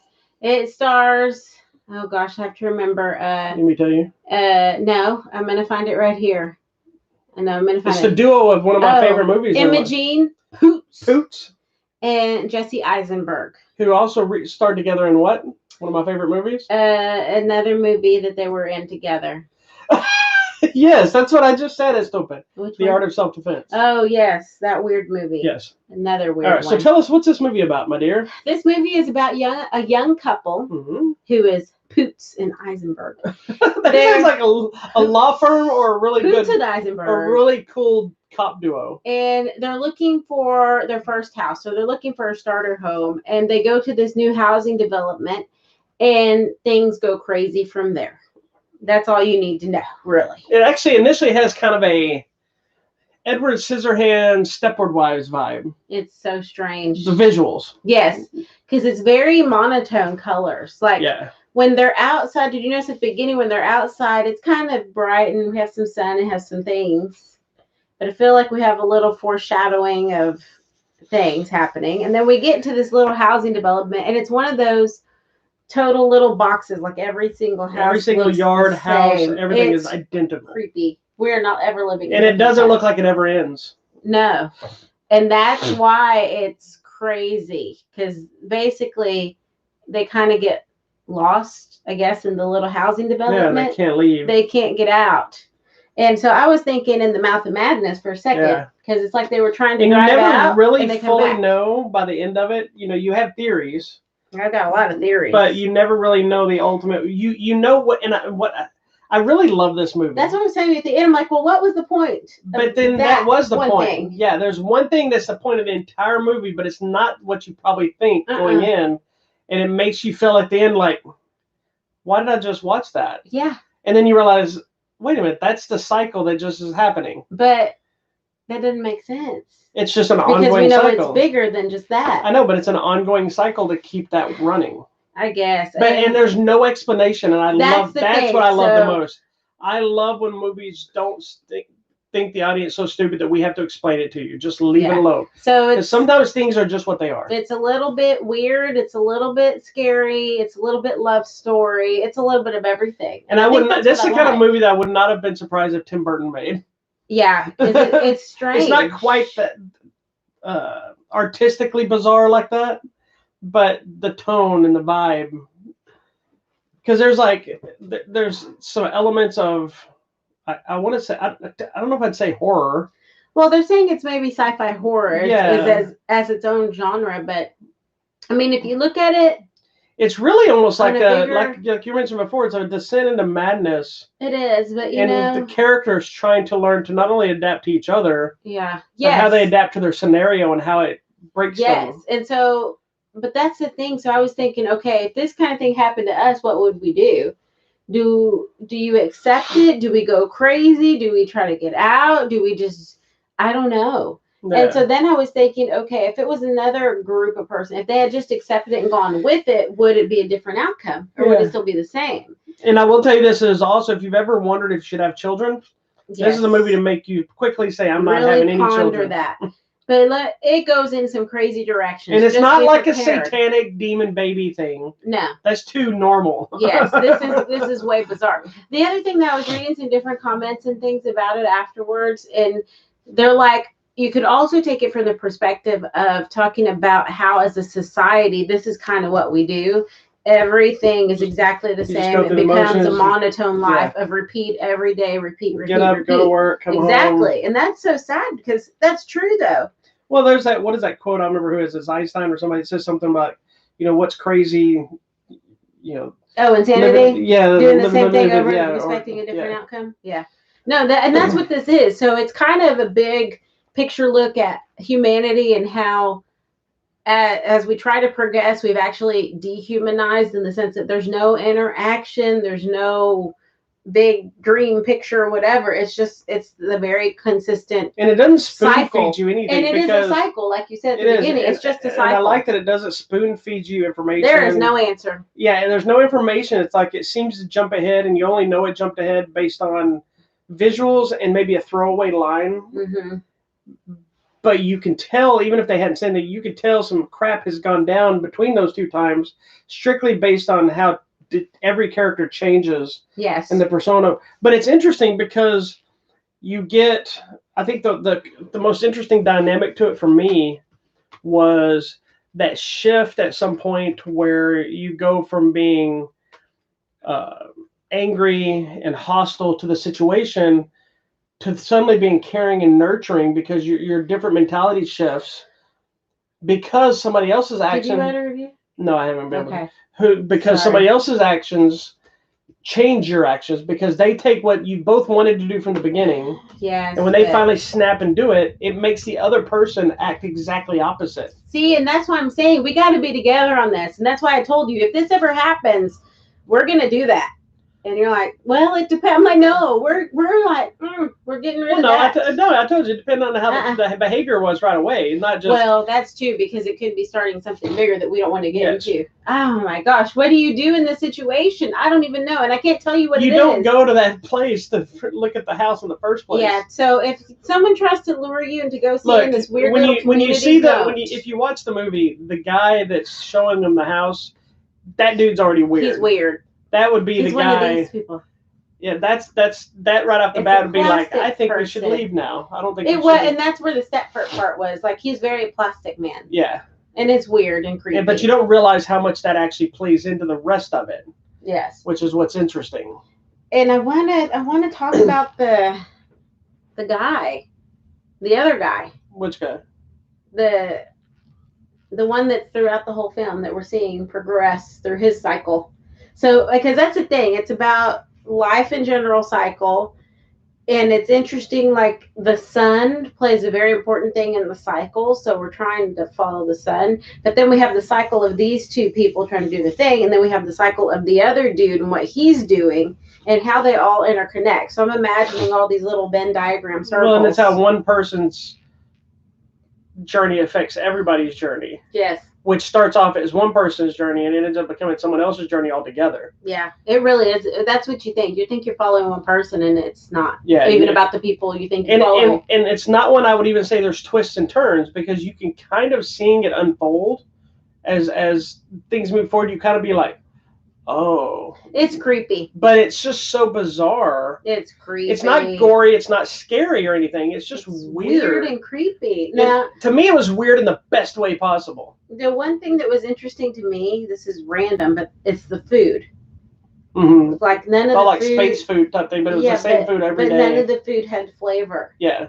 [SPEAKER 2] Oh gosh, I have to remember. Let me tell you.
[SPEAKER 1] No, I'm gonna find it right here. And I'm gonna find
[SPEAKER 2] it's the duo of one of my favorite movies.
[SPEAKER 1] Imogene Poots and Jesse Eisenberg,
[SPEAKER 2] who also starred together in what? One of my favorite movies.
[SPEAKER 1] Another movie that they were in together.
[SPEAKER 2] Yes, that's what I just said. Estupid.
[SPEAKER 1] The
[SPEAKER 2] Art of Self-Defense.
[SPEAKER 1] Oh yes, that weird movie.
[SPEAKER 2] Yes.
[SPEAKER 1] Another weird.
[SPEAKER 2] All right,
[SPEAKER 1] one.
[SPEAKER 2] so tell us, what's this movie about, my dear?
[SPEAKER 1] This movie is about a young couple who is Poots and Eisenberg.
[SPEAKER 2] That sounds like a law firm or a really
[SPEAKER 1] Poots
[SPEAKER 2] good,
[SPEAKER 1] and Eisenberg.
[SPEAKER 2] a really cool cop duo.
[SPEAKER 1] And they're looking for their first house, so they're looking for a starter home, and they go to this new housing development, and things go crazy from there. That's all you need to know, really.
[SPEAKER 2] It actually initially has kind of a Edward Scissorhands Stepford Wives vibe.
[SPEAKER 1] It's so strange.
[SPEAKER 2] The visuals.
[SPEAKER 1] Yes, because it's very monotone colors. Like when they're outside, did you notice at the beginning when they're outside, it's kind of bright and we have some sun and has some things. But I feel like we have a little foreshadowing of things happening. And then we get into this little housing development, and it's one of those total little boxes, like every single house,
[SPEAKER 2] every single yard, house, everything is identical.
[SPEAKER 1] Creepy. We're not ever living in
[SPEAKER 2] it. And it doesn't look like it ever ends.
[SPEAKER 1] No. And that's why it's crazy, because basically they kind of get lost, I guess, in the little housing development.
[SPEAKER 2] Yeah, they can't leave.
[SPEAKER 1] They can't get out. And so I was thinking in the Mouth of Madness for a second, because it's like they were trying to drive out.
[SPEAKER 2] And you never really
[SPEAKER 1] and
[SPEAKER 2] fully know by the end of it. You know, you have theories.
[SPEAKER 1] I've got a lot of theories.
[SPEAKER 2] But you never really know the ultimate. You know what, and I really love this movie.
[SPEAKER 1] That's what I'm saying at the end. I'm like, well, what was the point?
[SPEAKER 2] But then that was the point. Thing. Yeah, there's one thing that's the point of the entire movie, but it's not what you probably think going in. And it makes you feel at the end like, why did I just watch that?
[SPEAKER 1] Yeah.
[SPEAKER 2] And then you realize, wait a minute, that's the cycle that just is happening.
[SPEAKER 1] But that doesn't make sense.
[SPEAKER 2] It's just an ongoing cycle.
[SPEAKER 1] Because we know it's bigger than just that.
[SPEAKER 2] I know, but it's an ongoing cycle to keep that running.
[SPEAKER 1] I guess.
[SPEAKER 2] But and there's no explanation, and that's what I love the most. I love when movies don't think the audience so stupid that we have to explain it to you. Just leave it alone. So sometimes things are just what they are.
[SPEAKER 1] It's a little bit weird. It's a little bit scary. It's a little bit love story. It's a little bit of everything.
[SPEAKER 2] And I wouldn't. This is the kind of movie that I would not have been surprised if Tim Burton made.
[SPEAKER 1] Yeah, it's strange.
[SPEAKER 2] It's not quite that artistically bizarre like that, but the tone and the vibe. Because there's some elements of, I want to say, I don't know if I'd say horror.
[SPEAKER 1] Well, they're saying it's maybe sci-fi horror as its own genre, but I mean, if you look at it,
[SPEAKER 2] it's really almost like like you mentioned before, it's a descent into madness.
[SPEAKER 1] It is, but
[SPEAKER 2] the characters trying to learn to not only adapt to each other,
[SPEAKER 1] but
[SPEAKER 2] how they adapt to their scenario and how it breaks them.
[SPEAKER 1] And so, but that's the thing. So I was thinking, okay, if this kind of thing happened to us, what would we do? Do you accept it? Do we go crazy? Do we try to get out? Do we just, I don't know. Yeah. And so then I was thinking, okay, if it was another group of person, if they had just accepted it and gone with it, would it be a different outcome, or would it still be the same?
[SPEAKER 2] And I will tell you this is also, if you've ever wondered if you should have children, this is a movie to make you quickly say, I'm not having any children.
[SPEAKER 1] That. But it goes in some crazy directions.
[SPEAKER 2] And it's
[SPEAKER 1] Just
[SPEAKER 2] not
[SPEAKER 1] be
[SPEAKER 2] like a
[SPEAKER 1] prepared.
[SPEAKER 2] satanic demon baby thing.
[SPEAKER 1] No.
[SPEAKER 2] That's too normal.
[SPEAKER 1] Yes, this is way bizarre. The other thing that I was reading some different comments and things about it afterwards, and they're like, you could also take it from the perspective of talking about how, as a society, this is kind of what we do. Everything is exactly the same. It becomes a monotone life of repeat every day, repeat,
[SPEAKER 2] Get up,
[SPEAKER 1] repeat.
[SPEAKER 2] Go to work, come home.
[SPEAKER 1] Exactly. And that's so sad because that's true, though.
[SPEAKER 2] Well, there's that, what is that quote? I don't remember who it is. It's Einstein or somebody that says something about, what's crazy,
[SPEAKER 1] Oh, insanity?
[SPEAKER 2] Yeah.
[SPEAKER 1] Doing the same thing over and expecting a different outcome? Yeah. No, and that's what this is. So it's kind of a big picture look at humanity and how, as we try to progress, we've actually dehumanized in the sense that there's no interaction, there's no big green picture or whatever. It's the very consistent,
[SPEAKER 2] and it doesn't spoon feed you anything,
[SPEAKER 1] and it is a cycle, like you said at the beginning. It's just a cycle.
[SPEAKER 2] And I like that it doesn't spoon feed you information.
[SPEAKER 1] There is no answer.
[SPEAKER 2] Yeah, and there's no information. It's like it seems to jump ahead, and you only know it jumped ahead based on visuals and maybe a throwaway line.
[SPEAKER 1] Mm-hmm.
[SPEAKER 2] But you can tell, even if they hadn't said that, you could tell some crap has gone down between those two times, strictly based on how every character changes.
[SPEAKER 1] Yes.
[SPEAKER 2] In the persona. But it's interesting because you get, I think the most interesting dynamic to it for me was that shift at some point where you go from being angry and hostile to the situation to suddenly being caring and nurturing, because your different mentality shifts because somebody else's action.
[SPEAKER 1] Did you write a review?
[SPEAKER 2] No, I haven't been.
[SPEAKER 1] Okay.
[SPEAKER 2] Because somebody else's actions change your actions, because they take what you both wanted to do from the beginning.
[SPEAKER 1] Yes.
[SPEAKER 2] And when they finally snap and do it, it makes the other person act exactly opposite.
[SPEAKER 1] See, and that's why I'm saying we got to be together on this. And that's why I told you, if this ever happens, we're going to do that. And you're like, well, it depends. I'm like, no, we're like, we're getting rid of that.
[SPEAKER 2] I told you, it depended on how the behavior was right away, not just.
[SPEAKER 1] Well, that's true, because it could be starting something bigger that we don't want to get into. Oh my gosh, what do you do in this situation? I don't even know, and I can't tell you what it is.
[SPEAKER 2] You don't go to that place to look at the house in the first place.
[SPEAKER 1] Yeah. So if someone tries to lure you into go seeing this weird little community,
[SPEAKER 2] if you watch the movie, the guy that's showing them the house, that dude's already weird.
[SPEAKER 1] He's weird.
[SPEAKER 2] That would be the guy.
[SPEAKER 1] One of these people.
[SPEAKER 2] Yeah, that right off the bat would be like, I think we should leave now. I don't think
[SPEAKER 1] it was, and that's where the Stepford part was. Like, he's very plastic man.
[SPEAKER 2] Yeah.
[SPEAKER 1] And it's weird and creepy.
[SPEAKER 2] Yeah, but you don't realize how much that actually plays into the rest of it.
[SPEAKER 1] Yes.
[SPEAKER 2] Which is what's interesting.
[SPEAKER 1] And I want to talk about the guy, the other guy.
[SPEAKER 2] Which guy?
[SPEAKER 1] The one that throughout the whole film that we're seeing progress through his cycle. So, because that's the thing, it's about life in general cycle, and it's interesting, like the sun plays a very important thing in the cycle, so we're trying to follow the sun, but then we have the cycle of these two people trying to do the thing, and then we have the cycle of the other dude and what he's doing and how they all interconnect. So I'm imagining all these little Venn diagram circles.
[SPEAKER 2] Well, and that's how one person's journey affects everybody's journey.
[SPEAKER 1] Yes.
[SPEAKER 2] Which starts off as one person's journey and it ends up becoming someone else's journey altogether.
[SPEAKER 1] Yeah, it really is. That's what you think. You think you're following one person, and it's not.
[SPEAKER 2] Yeah,
[SPEAKER 1] even about the people you think you're following.
[SPEAKER 2] And it's not one I would even say there's twists and turns, because you can kind of seeing it unfold as things move forward. You kind of be like, oh,
[SPEAKER 1] it's creepy,
[SPEAKER 2] but it's just so bizarre.
[SPEAKER 1] It's creepy.
[SPEAKER 2] It's not gory. It's not scary or anything. It's just weird
[SPEAKER 1] and creepy. Now,
[SPEAKER 2] to me, it was weird in the best way possible.
[SPEAKER 1] The one thing that was interesting to me, this is random, but it's the food.
[SPEAKER 2] Mm-hmm.
[SPEAKER 1] Like none of the
[SPEAKER 2] like
[SPEAKER 1] food,
[SPEAKER 2] space food type thing, but it was the same food every day.
[SPEAKER 1] But none of the food had flavor.
[SPEAKER 2] Yeah.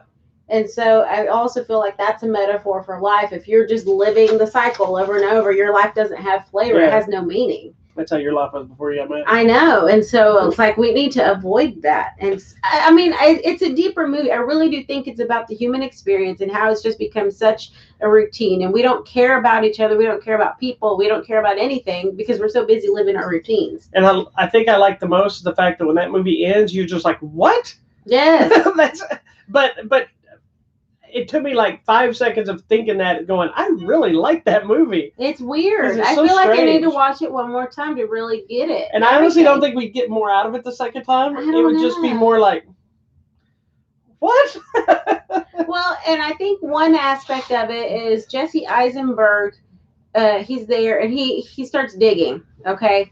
[SPEAKER 1] And so I also feel like that's a metaphor for life. If you're just living the cycle over and over, your life doesn't have flavor.
[SPEAKER 2] Yeah.
[SPEAKER 1] It has no meaning.
[SPEAKER 2] That's how your life was before you got married.
[SPEAKER 1] I know. And so it's like we need to avoid that. And I mean, it's a deeper movie. I really do think it's about the human experience and how it's just become such a routine. And we don't care about each other. We don't care about people. We don't care about anything because we're so busy living our routines.
[SPEAKER 2] And I think I like the most the fact that when that movie ends, you're just like, what?
[SPEAKER 1] Yes.
[SPEAKER 2] But it took me like 5 seconds of thinking that, going, I really like that movie.
[SPEAKER 1] It's weird. I
[SPEAKER 2] so
[SPEAKER 1] feel like
[SPEAKER 2] strange.
[SPEAKER 1] I need to watch it one more time to really get it.
[SPEAKER 2] And I honestly don't think we'd get more out of it the second time. It would just be more like, What?
[SPEAKER 1] Well, and I think one aspect of it is Jesse Eisenberg. He's there and he starts digging. Okay.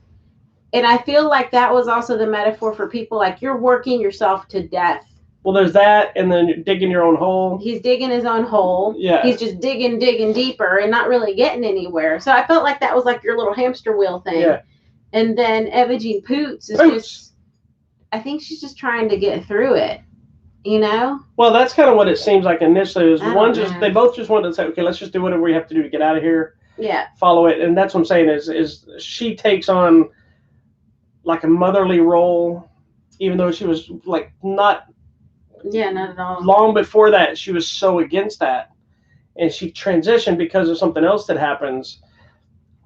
[SPEAKER 1] And I feel like that was also the metaphor for people like you're working yourself to death.
[SPEAKER 2] Well, there's that, and then you're digging your own hole.
[SPEAKER 1] He's digging his own hole.
[SPEAKER 2] Yeah.
[SPEAKER 1] He's just digging deeper and not really getting anywhere. So I felt like that was like your little hamster wheel thing.
[SPEAKER 2] Yeah.
[SPEAKER 1] And then Eva Jean Poots is just, I think she's just trying to get through it, you know?
[SPEAKER 2] Well, that's kind of what it seems like initially. Is they both just wanted to say, okay, let's just do whatever we have to do to get out of here.
[SPEAKER 1] Yeah.
[SPEAKER 2] Follow it. And that's what I'm saying is she takes on like a motherly role, even though she was like not.
[SPEAKER 1] Yeah, not at all.
[SPEAKER 2] Long before that, she was so against that. And she transitioned because of something else that happens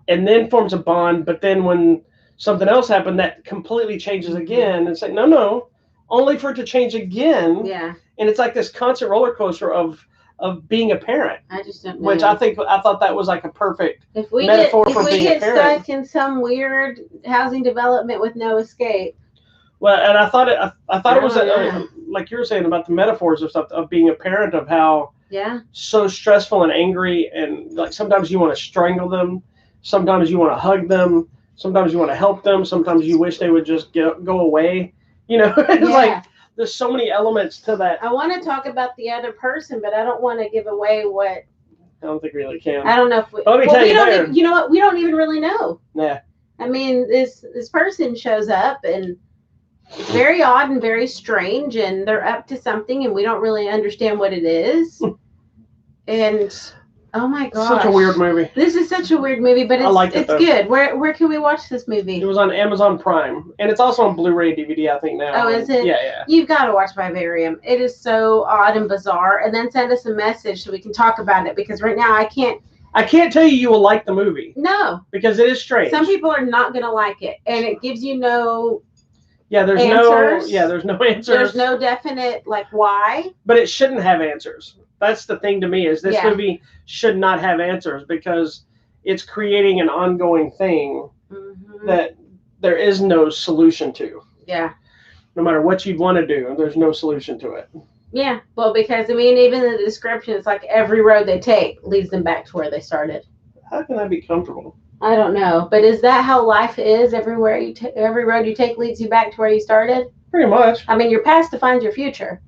[SPEAKER 2] and then forms a bond. But then when something else happened, that completely changes again. And say, no, only for it to change again.
[SPEAKER 1] Yeah.
[SPEAKER 2] And it's like this constant roller coaster of being a parent.
[SPEAKER 1] I just don't know.
[SPEAKER 2] Which I thought that was like a perfect metaphor for being a parent.
[SPEAKER 1] If we get stuck in some weird housing development with no escape.
[SPEAKER 2] Well, and I thought it was like you were saying about the metaphors of stuff of being a parent, of how so stressful and angry, and like sometimes you want to strangle them, sometimes you want to hug them, sometimes you want to help them, sometimes you wish they would just go away. You know, it's like there's so many elements to that.
[SPEAKER 1] I want to talk about the other person, but I don't want to give away what.
[SPEAKER 2] I don't think we really can.
[SPEAKER 1] I don't know if we.
[SPEAKER 2] Let me tell you,
[SPEAKER 1] you know what? We don't even really know.
[SPEAKER 2] Yeah.
[SPEAKER 1] I mean, this person shows up and. It's very odd and very strange, and they're up to something, and we don't really understand what it is. And oh my gosh,
[SPEAKER 2] such a weird movie.
[SPEAKER 1] This is such a weird movie, but it's good. Where can we watch this movie?
[SPEAKER 2] It was on Amazon Prime, and it's also on Blu-ray DVD, I think now.
[SPEAKER 1] Oh, is it?
[SPEAKER 2] Yeah.
[SPEAKER 1] You've got to watch Vivarium. It is so odd and bizarre, and then send us a message so we can talk about it. Because right now I can't
[SPEAKER 2] tell you will like the movie.
[SPEAKER 1] No,
[SPEAKER 2] because it is strange.
[SPEAKER 1] Some people are not going to like it, and it gives you no.
[SPEAKER 2] Yeah, there's
[SPEAKER 1] answers.
[SPEAKER 2] there's no answers.
[SPEAKER 1] There's no definite like why.
[SPEAKER 2] But it shouldn't have answers. That's the thing to me is this movie should not have answers because it's creating an ongoing thing that there is no solution to.
[SPEAKER 1] Yeah.
[SPEAKER 2] No matter what you'd want to do, there's no solution to it.
[SPEAKER 1] Yeah, well, because I mean, even in the description, it's like every road they take leads them back to where they started.
[SPEAKER 2] How can that be comfortable?
[SPEAKER 1] I don't know, but is that how life is? Every road you take leads you back to where you started.
[SPEAKER 2] Pretty much.
[SPEAKER 1] I mean, your past defines your future.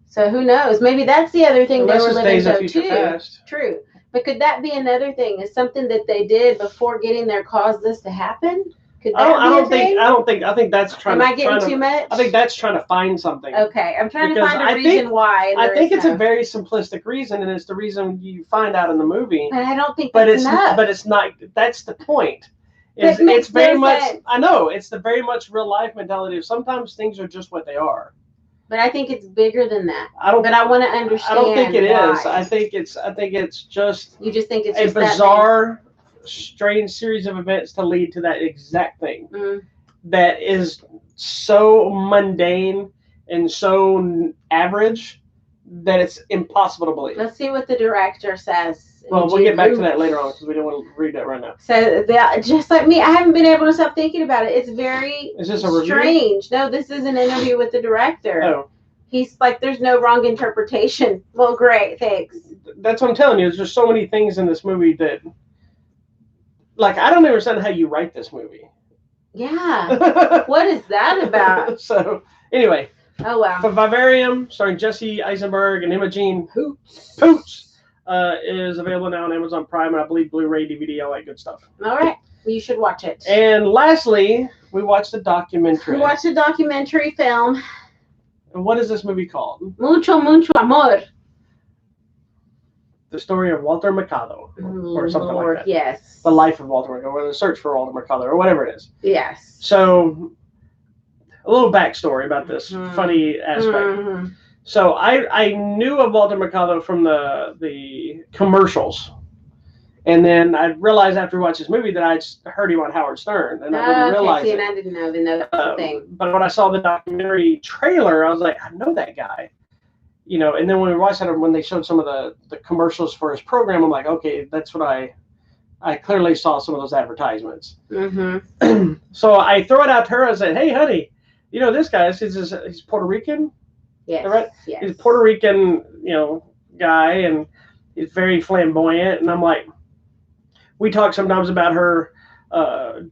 [SPEAKER 1] So who knows? Maybe that's the other thing they were living so too.
[SPEAKER 2] Past.
[SPEAKER 1] True, but could that be another thing? Is something that they did before getting there caused this to happen? Could that
[SPEAKER 2] I think that's trying.
[SPEAKER 1] Am I getting too much?
[SPEAKER 2] I think that's trying to find something.
[SPEAKER 1] Okay, I'm trying to find a reason why.
[SPEAKER 2] I think it's a very simplistic reason, and it's the reason you find out in the movie.
[SPEAKER 1] But I don't think that's enough.
[SPEAKER 2] But it's not. That's the point. It's very much. I know it's the very much real life mentality of sometimes things are just what they are.
[SPEAKER 1] But I think it's bigger than that.
[SPEAKER 2] I want to
[SPEAKER 1] understand.
[SPEAKER 2] I don't think it
[SPEAKER 1] why.
[SPEAKER 2] is. I think it's just.
[SPEAKER 1] You just think it's
[SPEAKER 2] a
[SPEAKER 1] just
[SPEAKER 2] bizarre, strange series of events to lead to that exact thing. That is so mundane and so average that it's impossible to believe.
[SPEAKER 1] Let's see what the director says.
[SPEAKER 2] Well, we'll get back to that later on because we don't want to read that right now.
[SPEAKER 1] So, just like me, I haven't been able to stop thinking about it. It's very strange. No, this is an interview with the director.
[SPEAKER 2] Oh.
[SPEAKER 1] He's like, there's no wrong interpretation. Well, great, thanks.
[SPEAKER 2] That's what I'm telling you. There's just so many things in this movie that, like, I don't understand how you write this movie.
[SPEAKER 1] Yeah. What is that about?
[SPEAKER 2] So, anyway.
[SPEAKER 1] Oh, wow.
[SPEAKER 2] For Vivarium, starring Jesse Eisenberg and Imogen Poots, is available now on Amazon Prime, and I believe Blu-ray, DVD, all that good stuff.
[SPEAKER 1] All right. You should watch it.
[SPEAKER 2] And lastly, we watched a documentary.
[SPEAKER 1] We watched a documentary film.
[SPEAKER 2] And what is this movie called?
[SPEAKER 1] Mucho Amor.
[SPEAKER 2] The story of Walter Mercado, or something like that.
[SPEAKER 1] Yes.
[SPEAKER 2] The life of Walter Mercado, or the search for Walter Mercado, or whatever it is.
[SPEAKER 1] Yes.
[SPEAKER 2] So, a little backstory about this funny aspect. So, I knew of Walter Mercado from the commercials. And then I realized after we watched this movie that I heard him on Howard Stern, and I didn't realize it.
[SPEAKER 1] I didn't know the thing.
[SPEAKER 2] But when I saw the documentary trailer, I was like, I know that guy. You know, and then when we watched it, when they showed some of the commercials for his program, I'm like, okay, that's what I clearly saw some of those advertisements.
[SPEAKER 1] Mm-hmm.
[SPEAKER 2] So I throw it out to her and said, hey, honey, you know this guy? He's Puerto Rican.
[SPEAKER 1] Yes.
[SPEAKER 2] Right?
[SPEAKER 1] Yes.
[SPEAKER 2] He's a Puerto Rican, guy, and he's very flamboyant. And I'm like, we talk sometimes about her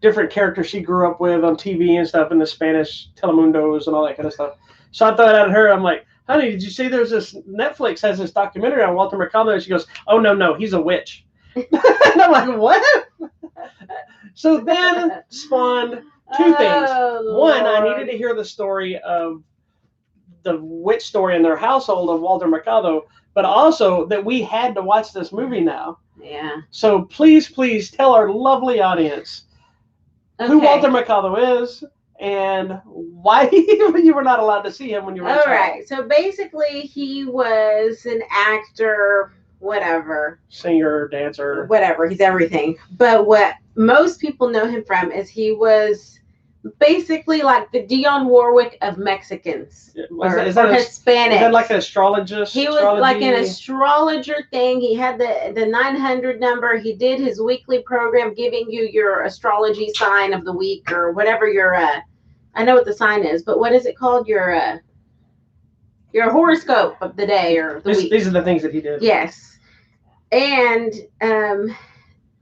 [SPEAKER 2] different characters she grew up with on TV and stuff in the Spanish Telemundos and all that kind of stuff. So I thought at her, I'm like, honey, did you see there's this Netflix has this documentary on Walter Mercado? And she goes, oh, no, he's a witch. And I'm like, what? So then spawned two things. One, I needed to hear the story of the witch story in their household of Walter Mercado, but also that we had to watch this movie now.
[SPEAKER 1] Yeah.
[SPEAKER 2] So please tell our lovely audience who Walter Mercado is and why you were not allowed to see him when you were a child.
[SPEAKER 1] All right. So basically, he was an actor, whatever.
[SPEAKER 2] Singer, dancer.
[SPEAKER 1] Whatever. He's everything. But what most people know him from is he was basically like the Dionne Warwick of Mexicans or Hispanics.
[SPEAKER 2] Is that like an astrologist?
[SPEAKER 1] He was like an astrologer thing. He had the 900 number. He did his weekly program giving you your astrology sign of the week or whatever your I know what the sign is, but what is it called? Your horoscope of the day or the week.
[SPEAKER 2] These are the things that he did.
[SPEAKER 1] Yes. And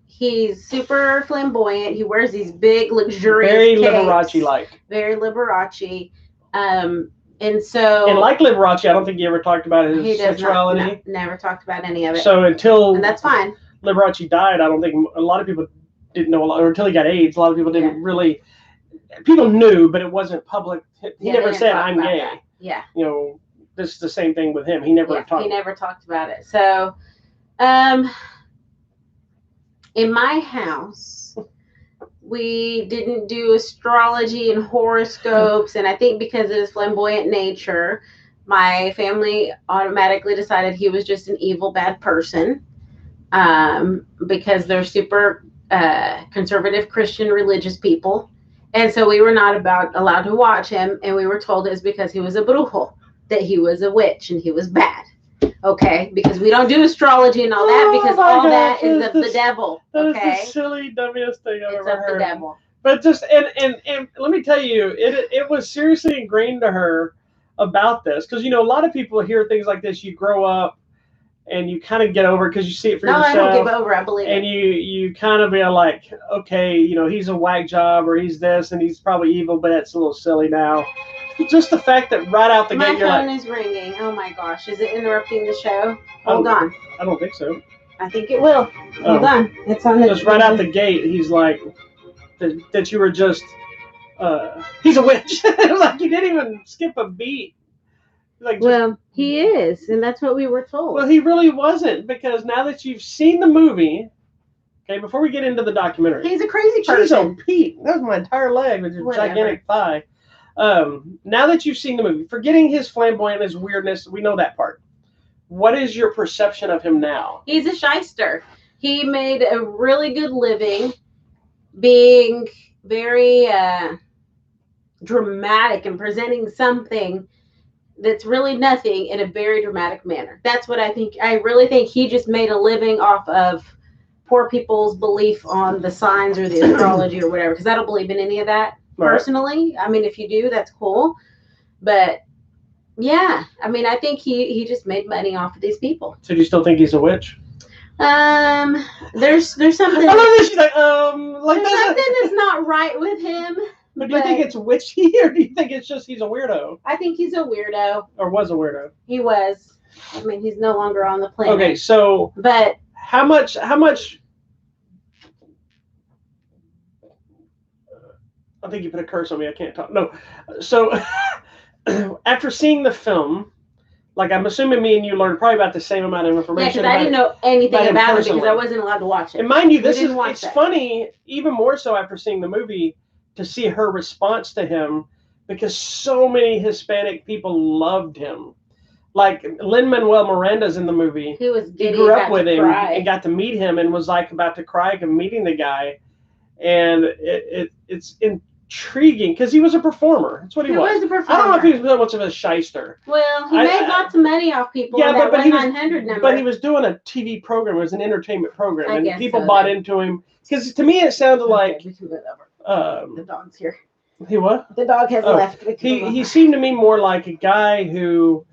[SPEAKER 1] he's super flamboyant. He wears these big, luxurious
[SPEAKER 2] Very
[SPEAKER 1] capes.
[SPEAKER 2] Liberace-like.
[SPEAKER 1] Very Liberace. And so...
[SPEAKER 2] And like Liberace, I don't think he ever talked about his sexuality.
[SPEAKER 1] Never talked about any of it.
[SPEAKER 2] So until...
[SPEAKER 1] And that's fine.
[SPEAKER 2] Liberace died, I don't think a lot of people didn't know a lot, or until he got AIDS, a lot of people didn't really... People knew, but it wasn't public. He never said, I'm gay.
[SPEAKER 1] That. Yeah.
[SPEAKER 2] This is the same thing with him. He never talked.
[SPEAKER 1] He never talked about it. So... in my house, we didn't do astrology and horoscopes, and I think because of his flamboyant nature, my family automatically decided he was just an evil, bad person, because they're super conservative Christian religious people, and so we were not allowed to watch him, and we were told it was because he was a brujo, that he was a witch and he was bad. Okay, because we don't do astrology and all that, because all that is of the devil. Okay,
[SPEAKER 2] that is the silly, dummiest thing I've ever heard.
[SPEAKER 1] It's of the devil.
[SPEAKER 2] But just and let me tell you, it was seriously ingrained to her about this, because a lot of people hear things like this. You grow up and you kind of get over it because you see it for yourself.
[SPEAKER 1] No, I don't give over. I believe it.
[SPEAKER 2] And you kind of be like, okay, he's a whack job, or he's this, and he's probably evil, but that's a little silly now. Just the fact that right out the gate, you're like...
[SPEAKER 1] My phone is ringing. Oh, my gosh. Is it interrupting the show? Hold on.
[SPEAKER 2] I don't think so.
[SPEAKER 1] I think it will. Hold on. It's on the...
[SPEAKER 2] Just right out the gate, he's like, that you were just... he's a witch. Like, you didn't even skip a beat. Like,
[SPEAKER 1] well, he is, and that's what we were told.
[SPEAKER 2] Well, he really wasn't, because now that you've seen the movie... Okay, before we get into the documentary...
[SPEAKER 1] He's a crazy person.
[SPEAKER 2] She's on Pete. That was my entire leg with your gigantic thigh. Now that you've seen the movie, forgetting his flamboyant, his weirdness, we know that part. What is your perception of him now?
[SPEAKER 1] He's a shyster. He made a really good living being very dramatic and presenting something that's really nothing in a very dramatic manner. That's what I think. I really think he just made a living off of poor people's belief on the signs or the astrology or whatever, because I don't believe in any of that. Personally, I mean, if you do, that's cool. But yeah, I mean, I think he just made money off of these people.
[SPEAKER 2] So do you still think he's a witch?
[SPEAKER 1] There's something.
[SPEAKER 2] I love this. She's like,
[SPEAKER 1] there's something that's not right with him.
[SPEAKER 2] But do you think it's witchy, or do you think it's just he's a weirdo?
[SPEAKER 1] I think he's a weirdo.
[SPEAKER 2] Or was a weirdo.
[SPEAKER 1] He was. I mean, he's no longer on the planet.
[SPEAKER 2] Okay, so
[SPEAKER 1] but
[SPEAKER 2] how much? I think you put a curse on me. I can't talk. No. So after seeing the film, like, I'm assuming me and you learned probably about the same amount of information.
[SPEAKER 1] Yeah, because I didn't know anything about it because I wasn't allowed to watch it.
[SPEAKER 2] And mind you, it's funny, even more so after seeing the movie, to see her response to him, because so many Hispanic people loved him. Like, Lin-Manuel Miranda's in the movie.
[SPEAKER 1] He
[SPEAKER 2] grew up with him and got to meet him and was like about to cry of meeting the guy. And it's intriguing because he was a performer. That's what he was.
[SPEAKER 1] He was a performer.
[SPEAKER 2] I don't know if he was that much of a shyster.
[SPEAKER 1] Well, he made lots of money off people.
[SPEAKER 2] Yeah,
[SPEAKER 1] but he was,
[SPEAKER 2] but he was doing a TV program. It was an entertainment program, and people bought into him because to me it sounded like
[SPEAKER 1] the dog's here.
[SPEAKER 2] He what?
[SPEAKER 1] The dog has left.
[SPEAKER 2] He seemed to me more like a guy who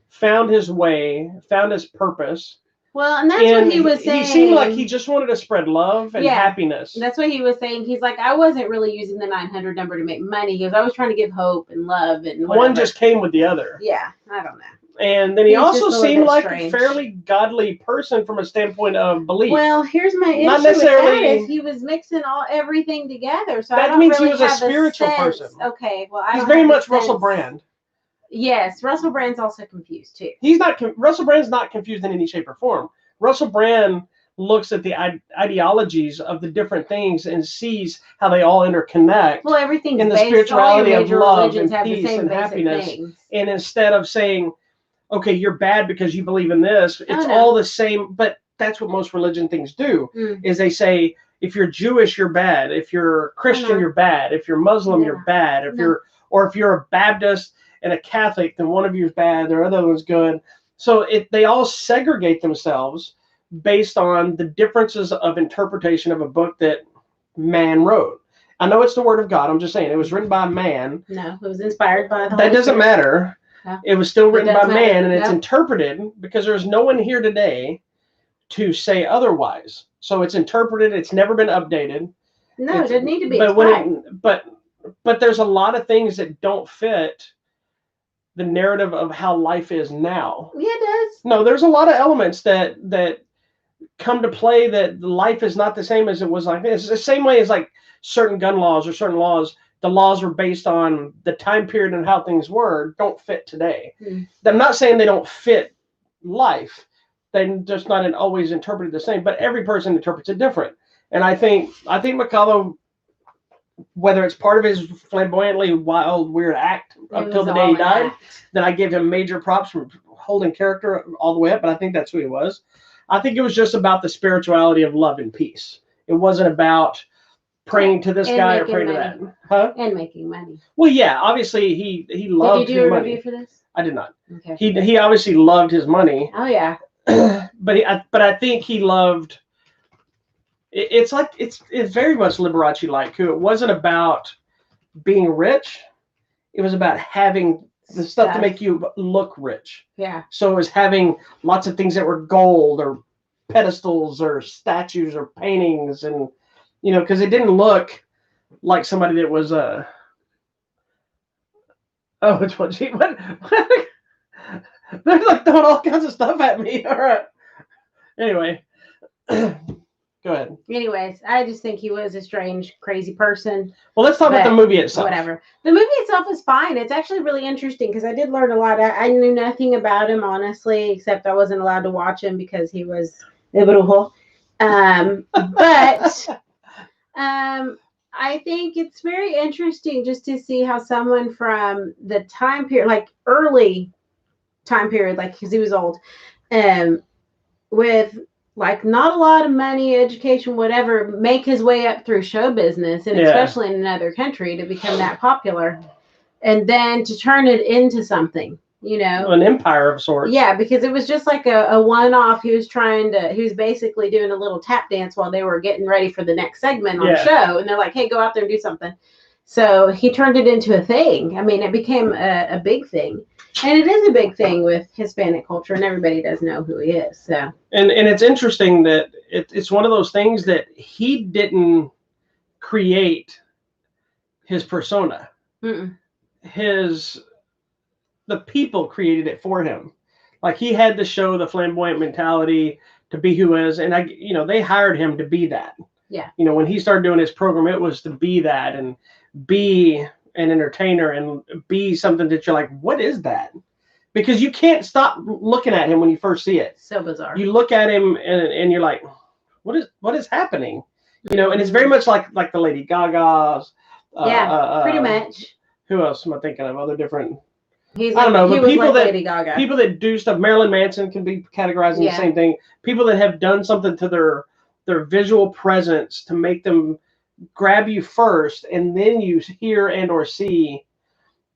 [SPEAKER 2] found his way, found his purpose.
[SPEAKER 1] Well, and that's what he was saying.
[SPEAKER 2] He seemed like he just wanted to spread love and happiness.
[SPEAKER 1] That's what he was saying. He's like, I wasn't really using the 900 number to make money. He goes, I was trying to give hope and love and whatever.
[SPEAKER 2] One just came with the other.
[SPEAKER 1] Yeah, I don't know.
[SPEAKER 2] And then he also seemed like a fairly godly person from a standpoint of belief.
[SPEAKER 1] Well, here's my issue
[SPEAKER 2] Not necessarily,
[SPEAKER 1] with that is he was mixing everything together. So
[SPEAKER 2] that means he was a spiritual person.
[SPEAKER 1] Okay, well,
[SPEAKER 2] he's very much Russell Brand.
[SPEAKER 1] Yes, Russell Brand's also confused too.
[SPEAKER 2] Russell Brand's not confused in any shape or form. Russell Brand looks at the ideologies of the different things and sees how they all interconnect.
[SPEAKER 1] Well, everything's
[SPEAKER 2] in the spirituality of love and peace and happiness. Things. And instead of saying, okay, you're bad because you believe in this, it's all the same. But that's what most religion things do, is they say, if you're Jewish, you're bad. If you're Christian, you're bad. If you're Muslim, you're bad. If you're a Baptist and a Catholic, then one of you is bad, the other one's good. So they all segregate themselves based on the differences of interpretation of a book that man wrote. I know it's the Word of God. I'm just saying it was written by a man.
[SPEAKER 1] No, it was inspired by the Holy
[SPEAKER 2] That doesn't
[SPEAKER 1] Spirit.
[SPEAKER 2] matter. No. It was still written by man, and it's
[SPEAKER 1] Yep.
[SPEAKER 2] interpreted because there's no one here today to say otherwise. So it's interpreted. It's never been updated.
[SPEAKER 1] No, it didn't need to be.
[SPEAKER 2] But there's a lot of things that don't fit the narrative of how life is now.
[SPEAKER 1] Yeah, it does.
[SPEAKER 2] No, there's a lot of elements that come to play that life is not the same as it was like this. It's the same way as like certain gun laws or certain laws. The laws were based on the time period and how things were, don't fit today. I'm not saying they don't fit life. They're just not always interpreted the same, but every person interprets it different. And I think McCullough, whether it's part of his flamboyantly wild, weird act up till the day he died, then I give him major props for holding character all the way up, but I think that's who he was. I think it was just about the spirituality of love and peace. It wasn't about praying to this guy or praying to that. Huh?
[SPEAKER 1] And making money.
[SPEAKER 2] Well, yeah, obviously he loved his money. Did you do a review for this? I did not. Okay. He obviously loved his money.
[SPEAKER 1] Oh yeah.
[SPEAKER 2] but I think he loved. It's very much Liberace-like. Who it wasn't about being rich. It was about having the stuff to make you look rich.
[SPEAKER 1] Yeah.
[SPEAKER 2] So it was having lots of things that were gold or pedestals or statues or paintings and. Because it didn't look like somebody that was oh, which one? What? They're like throwing all kinds of stuff at me. All right. Anyway, go ahead.
[SPEAKER 1] Anyways, I just think he was a strange, crazy person.
[SPEAKER 2] Well, let's talk about the movie itself.
[SPEAKER 1] Whatever. The movie itself is fine. It's actually really interesting because I did learn a lot. I knew nothing about him, honestly, except I wasn't allowed to watch him because he was a brujo. But I think it's very interesting just to see how someone from the time period, like early time period, like because he was old, with like not a lot of money, education, whatever, make his way up through show business, and especially in another country to become that popular, and then to turn it into something.
[SPEAKER 2] An empire of sorts.
[SPEAKER 1] Yeah, because it was just like a one-off. He was basically doing a little tap dance while they were getting ready for the next segment on the show. And they're like, hey, go out there and do something. So he turned it into a thing. I mean, it became a big thing. And it is a big thing with Hispanic culture, and everybody does know who he is. So. And
[SPEAKER 2] it's interesting that it's one of those things that he didn't create his persona.
[SPEAKER 1] Mm-mm.
[SPEAKER 2] The people created it for him. Like he had to show the flamboyant mentality to be who is, and they hired him to be that.
[SPEAKER 1] Yeah.
[SPEAKER 2] When he started doing his program, it was to be that and be an entertainer and be something that you're like, what is that? Because you can't stop looking at him when you first see it.
[SPEAKER 1] So bizarre.
[SPEAKER 2] You look at him and you're like, what is happening? And it's very much like the Lady Gaga's.
[SPEAKER 1] Pretty much.
[SPEAKER 2] Who else am I thinking of? Other different.
[SPEAKER 1] I don't know, but
[SPEAKER 2] people that do stuff. Marilyn Manson can be categorized in the same thing. People that have done something to their visual presence to make them grab you first, and then you hear and or see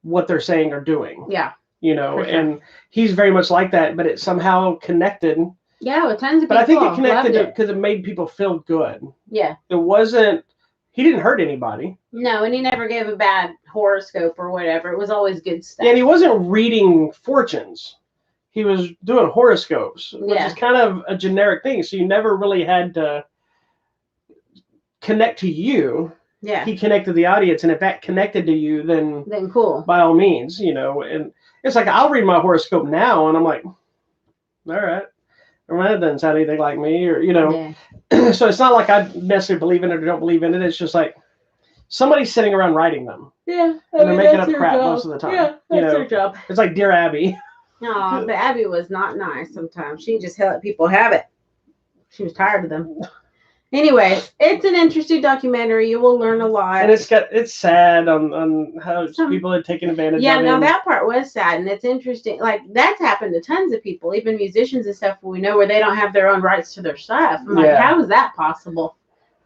[SPEAKER 2] what they're saying or doing.
[SPEAKER 1] Yeah.
[SPEAKER 2] And he's very much like that, but it's somehow connected.
[SPEAKER 1] Yeah, with tons of people.
[SPEAKER 2] But I think it connected because it made people feel good.
[SPEAKER 1] Yeah.
[SPEAKER 2] He didn't hurt anybody.
[SPEAKER 1] No, and he never gave a bad horoscope or whatever. It was always good stuff.
[SPEAKER 2] Yeah, and he wasn't reading fortunes. He was doing horoscopes, which is kind of a generic thing. So you never really had to connect to you.
[SPEAKER 1] Yeah.
[SPEAKER 2] He connected the audience, and if that connected to you, then
[SPEAKER 1] cool.
[SPEAKER 2] By all means, And it's like I'll read my horoscope now, and I'm like, all right, that doesn't sound anything like me, or
[SPEAKER 1] Yeah.
[SPEAKER 2] So it's not like I necessarily believe in it or don't believe in it. It's just like somebody's sitting around writing them.
[SPEAKER 1] Yeah,
[SPEAKER 2] and they're making up crap most of the time.
[SPEAKER 1] Yeah, that's their job.
[SPEAKER 2] It's like Dear Abby.
[SPEAKER 1] No, but Abby was not nice sometimes. She just let people have it. She was tired of them. Anyways, it's an interesting documentary. You will learn a lot.
[SPEAKER 2] And it's sad on how people had taken advantage of it.
[SPEAKER 1] Yeah, no, that part was sad, and it's interesting. Like, that's happened to tons of people, even musicians and stuff we know, where they don't have their own rights to their stuff. I'm like, how is that possible?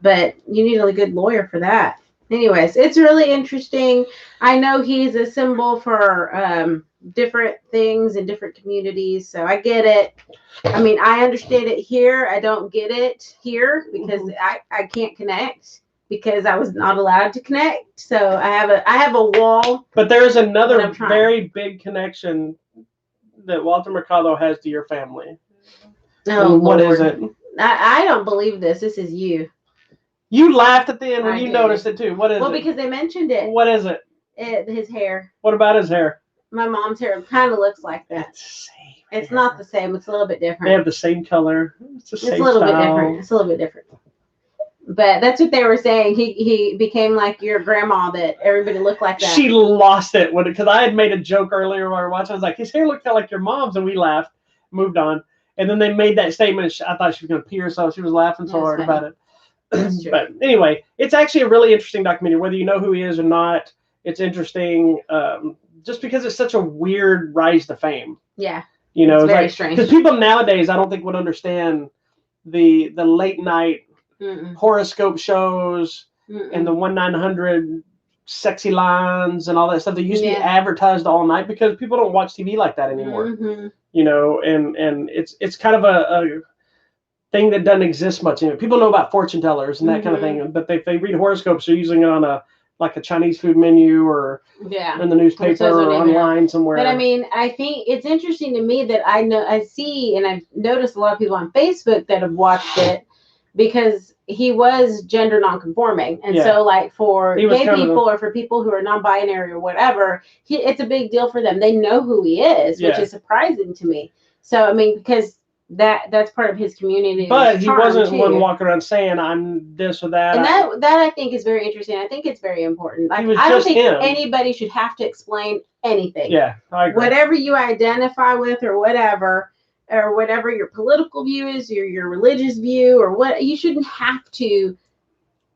[SPEAKER 1] But you need a good lawyer for that. Anyways, it's really interesting. I know he's a symbol for different things in different communities, so I get it. I mean, I understand it here. I don't get it here because I can't connect because I was not allowed to connect. So I have a wall.
[SPEAKER 2] But there is another very big connection that Walter Mercado has to your family.
[SPEAKER 1] Oh,
[SPEAKER 2] what is it?
[SPEAKER 1] I don't believe this. This is you.
[SPEAKER 2] You laughed at the end when you noticed it too. What is it?
[SPEAKER 1] Well, because they mentioned it.
[SPEAKER 2] What is it?
[SPEAKER 1] His hair.
[SPEAKER 2] What about his hair?
[SPEAKER 1] My mom's hair kind of looks like that.
[SPEAKER 2] It's the same.
[SPEAKER 1] It's not the same. It's a little bit different.
[SPEAKER 2] They have the same color. It's the same
[SPEAKER 1] It's a little
[SPEAKER 2] style.
[SPEAKER 1] bit different. It's a little bit different. But that's what they were saying. He became like your grandma, that everybody looked like that.
[SPEAKER 2] She lost it because I had made a joke earlier while we were watching. I was like, his hair looked kind of like your mom's, and we laughed, moved on. And then they made that statement. I thought she was going to pee herself. She was laughing so hard about it. But anyway, it's actually a really interesting documentary, whether you know who he is or not. It's interesting just because it's such a weird rise to fame.
[SPEAKER 1] Yeah.
[SPEAKER 2] It's
[SPEAKER 1] very strange.
[SPEAKER 2] Because people nowadays, I don't think would understand the late night horoscope shows and the 1-900 sexy lines and all that stuff that used to be advertised all night, because people don't watch TV like that anymore. And it's kind of a thing that doesn't exist much anymore. People know about fortune tellers and that kind of thing, but they read horoscopes, they're using it on a Chinese food menu or in the newspaper or online somewhere.
[SPEAKER 1] But I mean, I think it's interesting to me that I see, and I've noticed a lot of people on Facebook that have watched it, because he was gender nonconforming. And so like for gay people or for people who are non-binary or whatever, it's a big deal for them. They know who he is, which is surprising to me. So, I mean, because that's part of his community.
[SPEAKER 2] But he wasn't one walking around saying I'm this or that.
[SPEAKER 1] And that I think is very interesting. I think it's very important. Like, I don't think anybody should have to explain anything.
[SPEAKER 2] Yeah, I agree.
[SPEAKER 1] Whatever you identify with or whatever your political view is, or your religious view, or what, you shouldn't have to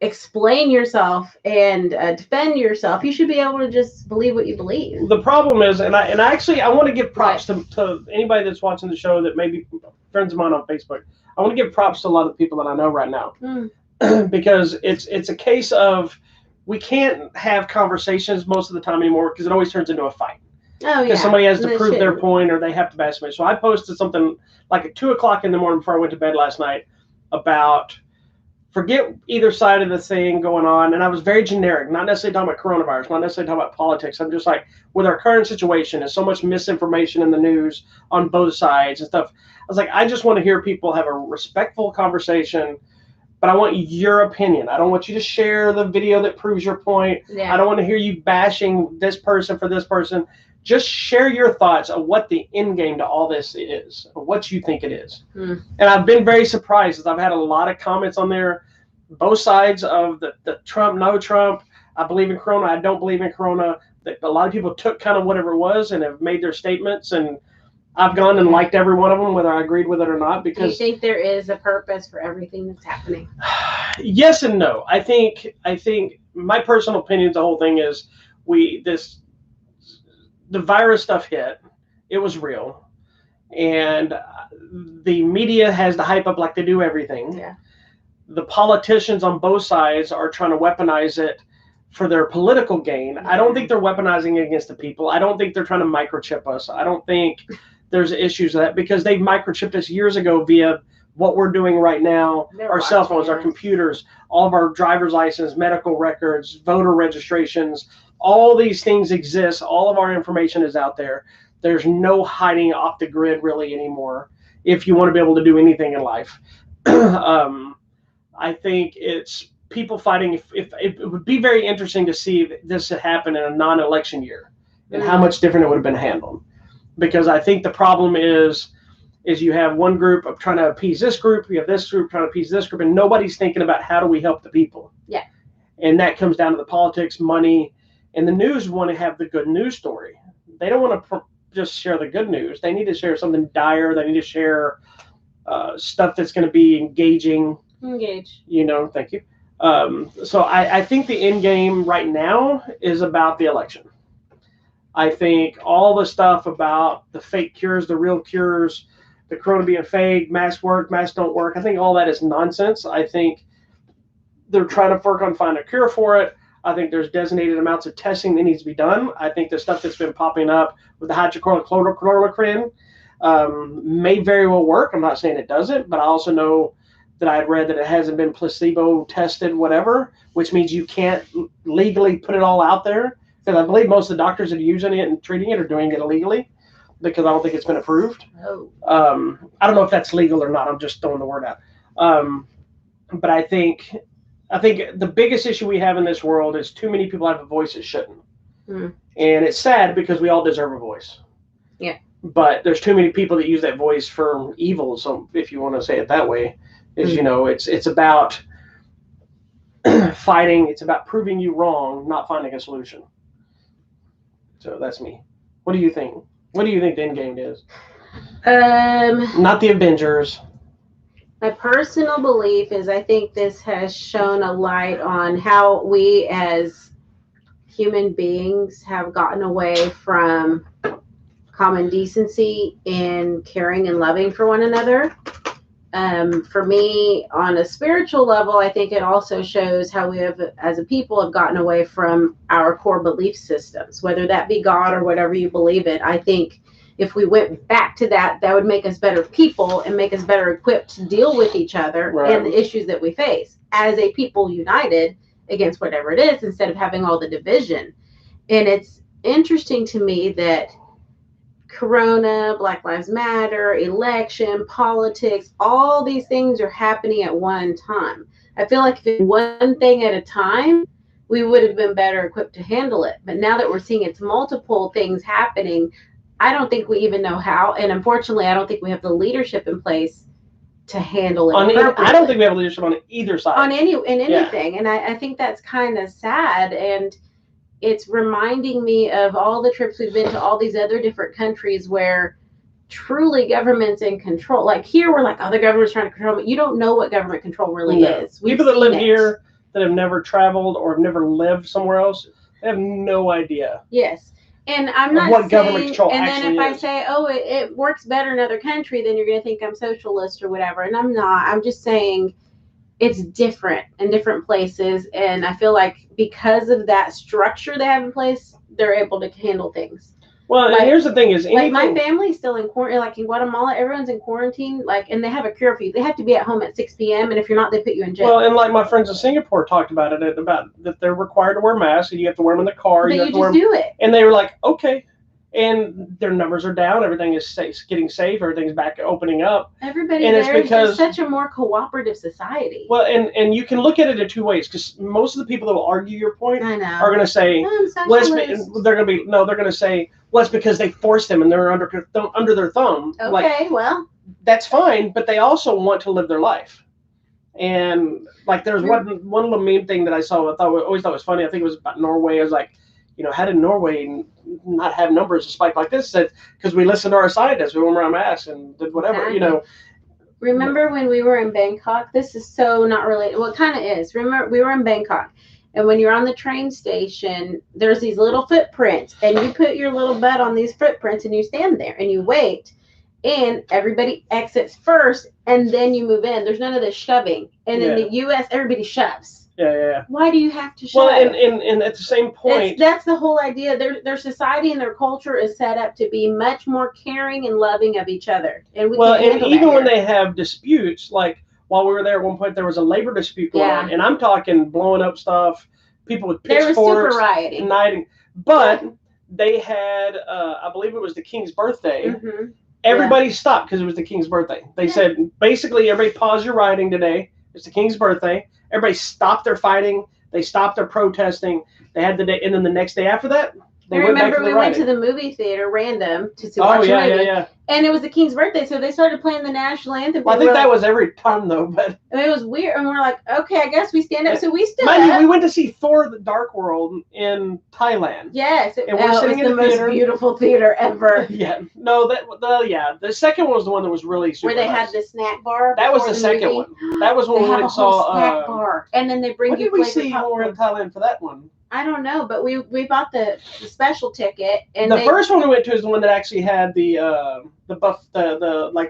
[SPEAKER 1] explain yourself and defend yourself. You should be able to just believe what you believe.
[SPEAKER 2] The problem is, and I want to give props to anybody that's watching the show that may be friends of mine on Facebook. I want to give props to a lot of people that I know right now, because it's a case of we can't have conversations most of the time anymore, because it always turns into a fight.
[SPEAKER 1] Oh,
[SPEAKER 2] because somebody has to prove their point, or they have to bash somebody. So I posted something like at 2:00 in the morning before I went to bed last night about forget either side of the thing going on. And I was very generic, not necessarily talking about coronavirus, not necessarily talking about politics. I'm just like, with our current situation, there's so much misinformation in the news on both sides and stuff. I was like, I just want to hear people have a respectful conversation, but I want your opinion. I don't want you to share the video that proves your point. I don't want to hear you bashing this person for this person. Just share your thoughts of what the end game to all this is, or what you think it is. And I've been very surprised, as I've had a lot of comments on there, both sides of the Trump, no Trump, I believe in Corona, I don't believe in Corona. A lot of people took kind of whatever it was and have made their statements, and I've gone and liked every one of them, whether I agreed with it or not. Because
[SPEAKER 1] do you think there is a purpose for everything that's happening?
[SPEAKER 2] Yes and no. I think my personal opinion, the whole thing is the virus stuff hit, it was real, and the media has to hype up like they do everything.
[SPEAKER 1] Yeah.
[SPEAKER 2] The politicians on both sides are trying to weaponize it for their political gain. I don't think they're weaponizing it against the people. I don't think they're trying to microchip us. I don't think there's issues with that, because they microchipped us years ago via what we're doing right now,
[SPEAKER 1] They're
[SPEAKER 2] our cell phones,
[SPEAKER 1] watching
[SPEAKER 2] our
[SPEAKER 1] us.
[SPEAKER 2] computers, all of our driver's license, medical records, voter registrations, all these things exist. All of our information is out there. There's no hiding off the grid really anymore if you want to be able to do anything in life. I think it's people fighting. If it would be very interesting to see if this had happened in a non-election year and how much different it would have been handled. Because I think the problem is you have one group of trying to appease this group, you have this group trying to appease this group, and nobody's thinking about how do we help the people.
[SPEAKER 1] Yeah.
[SPEAKER 2] And that comes down to the politics, money, and the news want to have the good news story. They don't want to just share the good news. They need to share something dire. They need to share stuff that's going to be engaging.
[SPEAKER 1] Engage.
[SPEAKER 2] Thank you. So I think the end game right now is about the election. I think all the stuff about the fake cures, the real cures, the corona being fake, masks work, masks don't work, I think all that is nonsense. I think they're trying to work on finding a cure for it. I think there's designated amounts of testing that needs to be done. I think the stuff that's been popping up with the hydrochloroquine may very well work. I'm not saying it doesn't, but I also know that I had read that it hasn't been placebo tested, whatever, which means you can't legally put it all out there. Because I believe most of the doctors that are using it and treating it are doing it illegally because I don't think it's been approved.
[SPEAKER 1] Oh.
[SPEAKER 2] I don't know if that's legal or not. I'm just throwing the word out. But I think the biggest issue we have in this world is too many people have a voice that shouldn't. And it's sad because we all deserve a voice.
[SPEAKER 1] Yeah.
[SPEAKER 2] But there's too many people that use that voice for evil. So if you want to say it that way, it's about fighting. It's about proving you wrong, not finding a solution. So that's me. What do you think? What do you think the end game is? Not the Avengers.
[SPEAKER 1] My personal belief is I think this has shown a light on how we as human beings have gotten away from common decency in caring and loving for one another. For me, on a spiritual level, I think it also shows how we have, as a people, have gotten away from our core belief systems, whether that be God or whatever you believe in. I think if we went back to that, that would make us better people and make us better equipped to deal with each other and the issues that we face as a people united against whatever it is, instead of having all the division. And it's interesting to me that Corona, Black Lives Matter, election, politics, all these things are happening at one time. I feel like if it was one thing at a time, we would have been better equipped to handle it. But now that we're seeing it's multiple things happening, I don't think we even know how. And unfortunately, I don't think we have the leadership in place to handle it.
[SPEAKER 2] I don't think we have leadership on either side.
[SPEAKER 1] Anything. Yeah. And I think that's kind of sad. And it's reminding me of all the trips we've been to all these other different countries where truly government's in control. Like here, we're like, oh, the government's trying to control me. You don't know what government control really is.
[SPEAKER 2] People that live here that have never traveled or have never lived somewhere else, they have no idea.
[SPEAKER 1] Yes. And I'm not
[SPEAKER 2] what
[SPEAKER 1] saying,
[SPEAKER 2] government control
[SPEAKER 1] and
[SPEAKER 2] actually
[SPEAKER 1] then if
[SPEAKER 2] is.
[SPEAKER 1] I say, oh, it works better in another country, then you're going to think I'm socialist or whatever. And I'm not. I'm just saying it's different in different places. And I feel like because of that structure they have in place, they're able to handle things.
[SPEAKER 2] Well, and here's the thing is,
[SPEAKER 1] like my family's still in quarantine. Like in Guatemala, everyone's in quarantine. Like, and they have a curfew. They have to be at home at 6 p.m. And if you're not, they put you in jail.
[SPEAKER 2] Well, and like my friends in Singapore talked about it, about that they're required to wear masks, and you have to wear them in the car.
[SPEAKER 1] But
[SPEAKER 2] you have to
[SPEAKER 1] just
[SPEAKER 2] wear
[SPEAKER 1] do it.
[SPEAKER 2] And they were like, okay. And their numbers are down. Everything is getting safe. Everything's back opening up.
[SPEAKER 1] Everybody there is just such a more cooperative society.
[SPEAKER 2] Well, and you can look at it in two ways, because most of the people that will argue your point are going to say, they're going to say, well, it's because they forced them and they're under their thumb.
[SPEAKER 1] Okay,
[SPEAKER 2] like,
[SPEAKER 1] well,
[SPEAKER 2] that's fine, but they also want to live their life. And like, there's one little meme thing that I saw. I always thought was funny. I think it was about Norway. I was like, how did Norway not have numbers to spike like this? Said because we listened to our scientists, we went around masks and did whatever.
[SPEAKER 1] Exactly. Remember when we were in Bangkok? This is so not related. Well, it kind of is. Remember, we were in Bangkok, and when you're on the train station, there's these little footprints, and you put your little butt on these footprints, and you stand there and you wait, and everybody exits first, and then you move in. There's none of this shoving. And in the U.S., everybody shoves.
[SPEAKER 2] Yeah.
[SPEAKER 1] Why do you have to show?
[SPEAKER 2] Well, and at the same point,
[SPEAKER 1] that's the whole idea. Their society and their culture is set up to be much more caring and loving of each other. And we can't handle that
[SPEAKER 2] even when
[SPEAKER 1] here.
[SPEAKER 2] they have disputes, like while we were there at one point, there was a labor dispute going on, and I'm talking blowing up stuff, people with pitchforks,
[SPEAKER 1] there was super rioting,
[SPEAKER 2] igniting. But they had, I believe it was the king's birthday.
[SPEAKER 1] Mm-hmm.
[SPEAKER 2] Everybody stopped because it was the king's birthday. They said, basically, everybody pause your rioting today. It's the king's birthday. Everybody stopped their fighting. They stopped their protesting. They had the day, and then the next day after that, they went back to the
[SPEAKER 1] we
[SPEAKER 2] writing.
[SPEAKER 1] went to the movie theater random to watch a movie.
[SPEAKER 2] Yeah.
[SPEAKER 1] And it was the king's birthday, so they started playing the national anthem.
[SPEAKER 2] Well, I think that was every time though, but
[SPEAKER 1] it was weird. And we're like, okay, I guess we stand up. So we stood
[SPEAKER 2] mind
[SPEAKER 1] up.
[SPEAKER 2] you, we went to see Thor: The Dark World in Thailand.
[SPEAKER 1] Yes,
[SPEAKER 2] and we're sitting in
[SPEAKER 1] the most beautiful theater ever.
[SPEAKER 2] The second one was the one that was really super
[SPEAKER 1] where they
[SPEAKER 2] nice.
[SPEAKER 1] had the snack bar.
[SPEAKER 2] That was the second one. That was when we went and saw
[SPEAKER 1] snack bar, and then they bring
[SPEAKER 2] what
[SPEAKER 1] you.
[SPEAKER 2] What did we see when we were in Thailand for that one?
[SPEAKER 1] I don't know, but we bought the special ticket, and
[SPEAKER 2] the first one we went to is the one that actually had the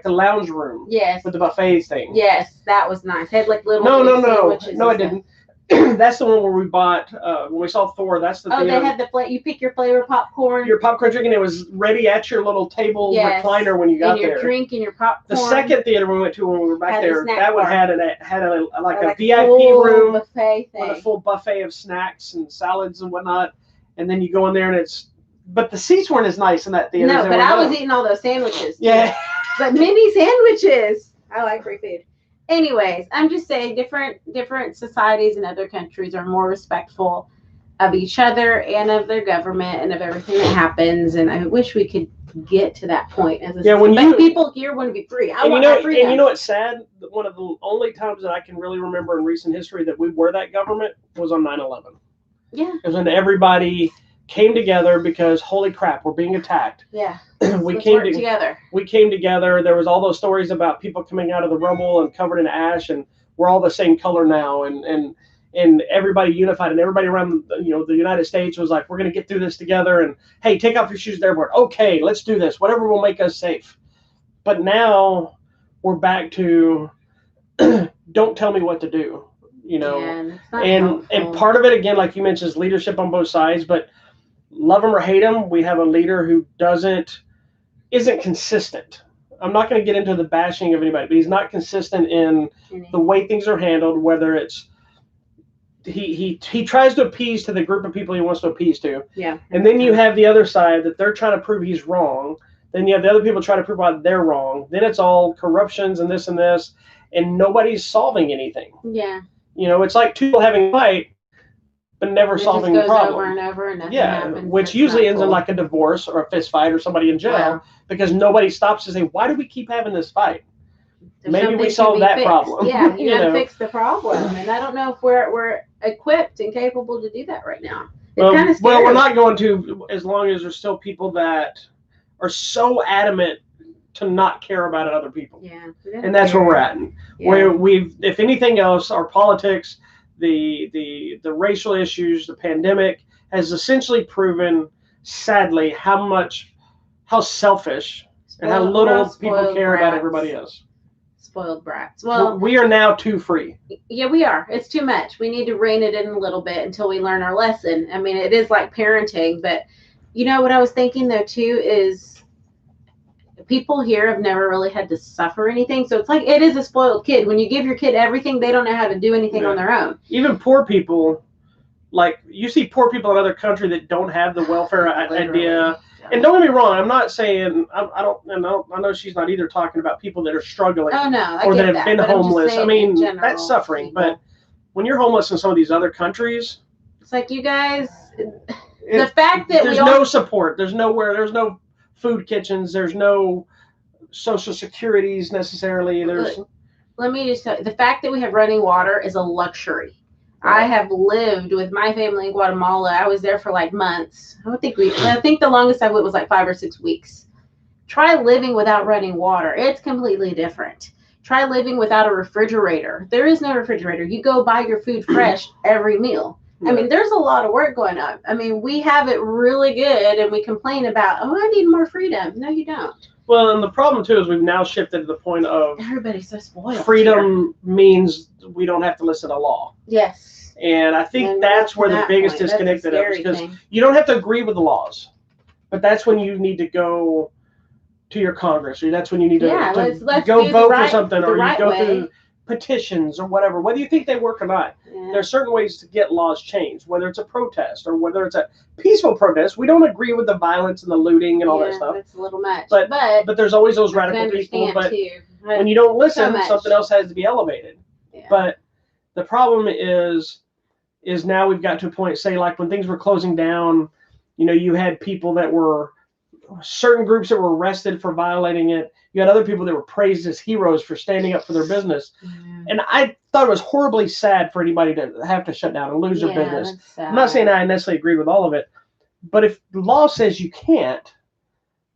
[SPEAKER 2] lounge room.
[SPEAKER 1] Yes.
[SPEAKER 2] With the buffet thing.
[SPEAKER 1] Yes, that was nice. It had like little sandwiches.
[SPEAKER 2] No, it didn't. That's the one where we bought when we saw Thor. That's the
[SPEAKER 1] theater. They had you pick your flavor popcorn.
[SPEAKER 2] Your popcorn drink, and it was ready at your little table recliner when you got there.
[SPEAKER 1] And your drink and your popcorn.
[SPEAKER 2] The second theater we went to when we were back there, that one had a VIP
[SPEAKER 1] room
[SPEAKER 2] buffet thing. With a full buffet of snacks and salads and whatnot. And then you go in there and but the seats weren't as nice in that theater.
[SPEAKER 1] No, but I was eating all those sandwiches.
[SPEAKER 2] Yeah.
[SPEAKER 1] But mini sandwiches. I like free food. Anyways, I'm just saying different societies in other countries are more respectful of each other and of their government and of everything that happens. And I wish we could get to that point. People here want to be free. I want my freedom.
[SPEAKER 2] And you know what's sad? One of the only times that I can really remember in recent history that we were that government was on 9/11.
[SPEAKER 1] Yeah.
[SPEAKER 2] It was when everybody came together because holy crap, we're being attacked.
[SPEAKER 1] Yeah.
[SPEAKER 2] Let's work
[SPEAKER 1] together.
[SPEAKER 2] We came together. There was all those stories about people coming out of the rubble and covered in ash, and we're all the same color now, and everybody unified, and everybody around the United States was like, we're going to get through this together, and hey, take off your shoes at the airport. Okay, let's do this. Whatever will make us safe. But now we're back to don't tell me what to do. And part of it, again, like you mentioned, is leadership on both sides, but love him or hate him, we have a leader who isn't consistent. I'm not going to get into the bashing of anybody, but he's not consistent in the way things are handled, whether it's he tries to appease to the group of people he wants to appease to.
[SPEAKER 1] Yeah.
[SPEAKER 2] And then you have the other side that they're trying to prove he's wrong. Then you have the other people trying to prove why they're wrong. Then it's all corruptions and this, and nobody's solving anything.
[SPEAKER 1] Yeah.
[SPEAKER 2] It's like two people having a fight, but never solving the problem.
[SPEAKER 1] Over and over, and nothing happens.
[SPEAKER 2] Which usually ends in like a divorce or a fist fight or somebody in jail because nobody stops to say, why do we keep having this fight? Maybe we solved that problem.
[SPEAKER 1] Yeah, you got to fix the problem. And I don't know if we're equipped and capable to do that right now. It's kind of scary.
[SPEAKER 2] Well, we're not going to, as long as there's still people that are so adamant to not care about other people.
[SPEAKER 1] Yeah.
[SPEAKER 2] And that's where we're at. Where if anything else, our politics, the racial issues, the pandemic has essentially proven, sadly, how selfish and how little people care about everybody else.
[SPEAKER 1] Spoiled brats. Well,
[SPEAKER 2] we are now too free.
[SPEAKER 1] Yeah, we are. It's too much. We need to rein it in a little bit until we learn our lesson. I mean, it is like parenting, but what I was thinking though too is people here have never really had to suffer anything. So it's like it is a spoiled kid. When you give your kid everything, they don't know how to do anything on their own.
[SPEAKER 2] Even poor people, like you see poor people in other countries that don't have the welfare idea. And don't get me wrong, I'm not saying I know she's not either talking about people that are struggling or that have been homeless. I mean, that's suffering. People. But when you're homeless in some of these other countries,
[SPEAKER 1] it's like you guys. The fact that
[SPEAKER 2] there's no support, there's no food kitchens, there's no social securities necessarily.
[SPEAKER 1] Let me just tell you, the fact that we have running water is a luxury. I have lived with my family in Guatemala. I was there for like months. I think the longest I went was like 5 or 6 weeks. Try living without running water. It's completely different. Try living without a refrigerator. There is no refrigerator. You go buy your food fresh every meal. I mean, there's a lot of work going on. I mean, we have it really good and we complain about, I need more freedom. No, you don't.
[SPEAKER 2] Well, and the problem too is we've now shifted to the point of
[SPEAKER 1] everybody's so spoiled.
[SPEAKER 2] Freedom means we don't have to listen to law.
[SPEAKER 1] Yes.
[SPEAKER 2] And I think
[SPEAKER 1] And
[SPEAKER 2] that's where the
[SPEAKER 1] that
[SPEAKER 2] biggest
[SPEAKER 1] point, that's a
[SPEAKER 2] disconnect is,
[SPEAKER 1] scary
[SPEAKER 2] because
[SPEAKER 1] thing.
[SPEAKER 2] you don't have to agree with the laws, but that's when you need to go to your Congress, or that's when you need to,
[SPEAKER 1] let's
[SPEAKER 2] go
[SPEAKER 1] do
[SPEAKER 2] vote
[SPEAKER 1] the right,
[SPEAKER 2] for something,
[SPEAKER 1] the
[SPEAKER 2] or
[SPEAKER 1] right
[SPEAKER 2] you go
[SPEAKER 1] way.
[SPEAKER 2] through petitions or whatever, whether you think they work or not.
[SPEAKER 1] Yeah.
[SPEAKER 2] There are certain ways to get laws changed, whether it's a protest or whether it's a peaceful protest. We don't agree with the violence and the looting and all that stuff.
[SPEAKER 1] That's a little much.
[SPEAKER 2] But there's always those
[SPEAKER 1] I can
[SPEAKER 2] radical people.
[SPEAKER 1] understand
[SPEAKER 2] But
[SPEAKER 1] too.
[SPEAKER 2] when you don't listen,
[SPEAKER 1] much.
[SPEAKER 2] something else has to be elevated.
[SPEAKER 1] Yeah.
[SPEAKER 2] But the problem is now we've got to a point, say, like when things were closing down, you had people that were, certain groups that were arrested for violating it. You had other people that were praised as heroes for standing up for their business. And I thought it was horribly sad for anybody to have to shut down and lose their business. I'm not saying I necessarily agree with all of it, but if the law says you can't,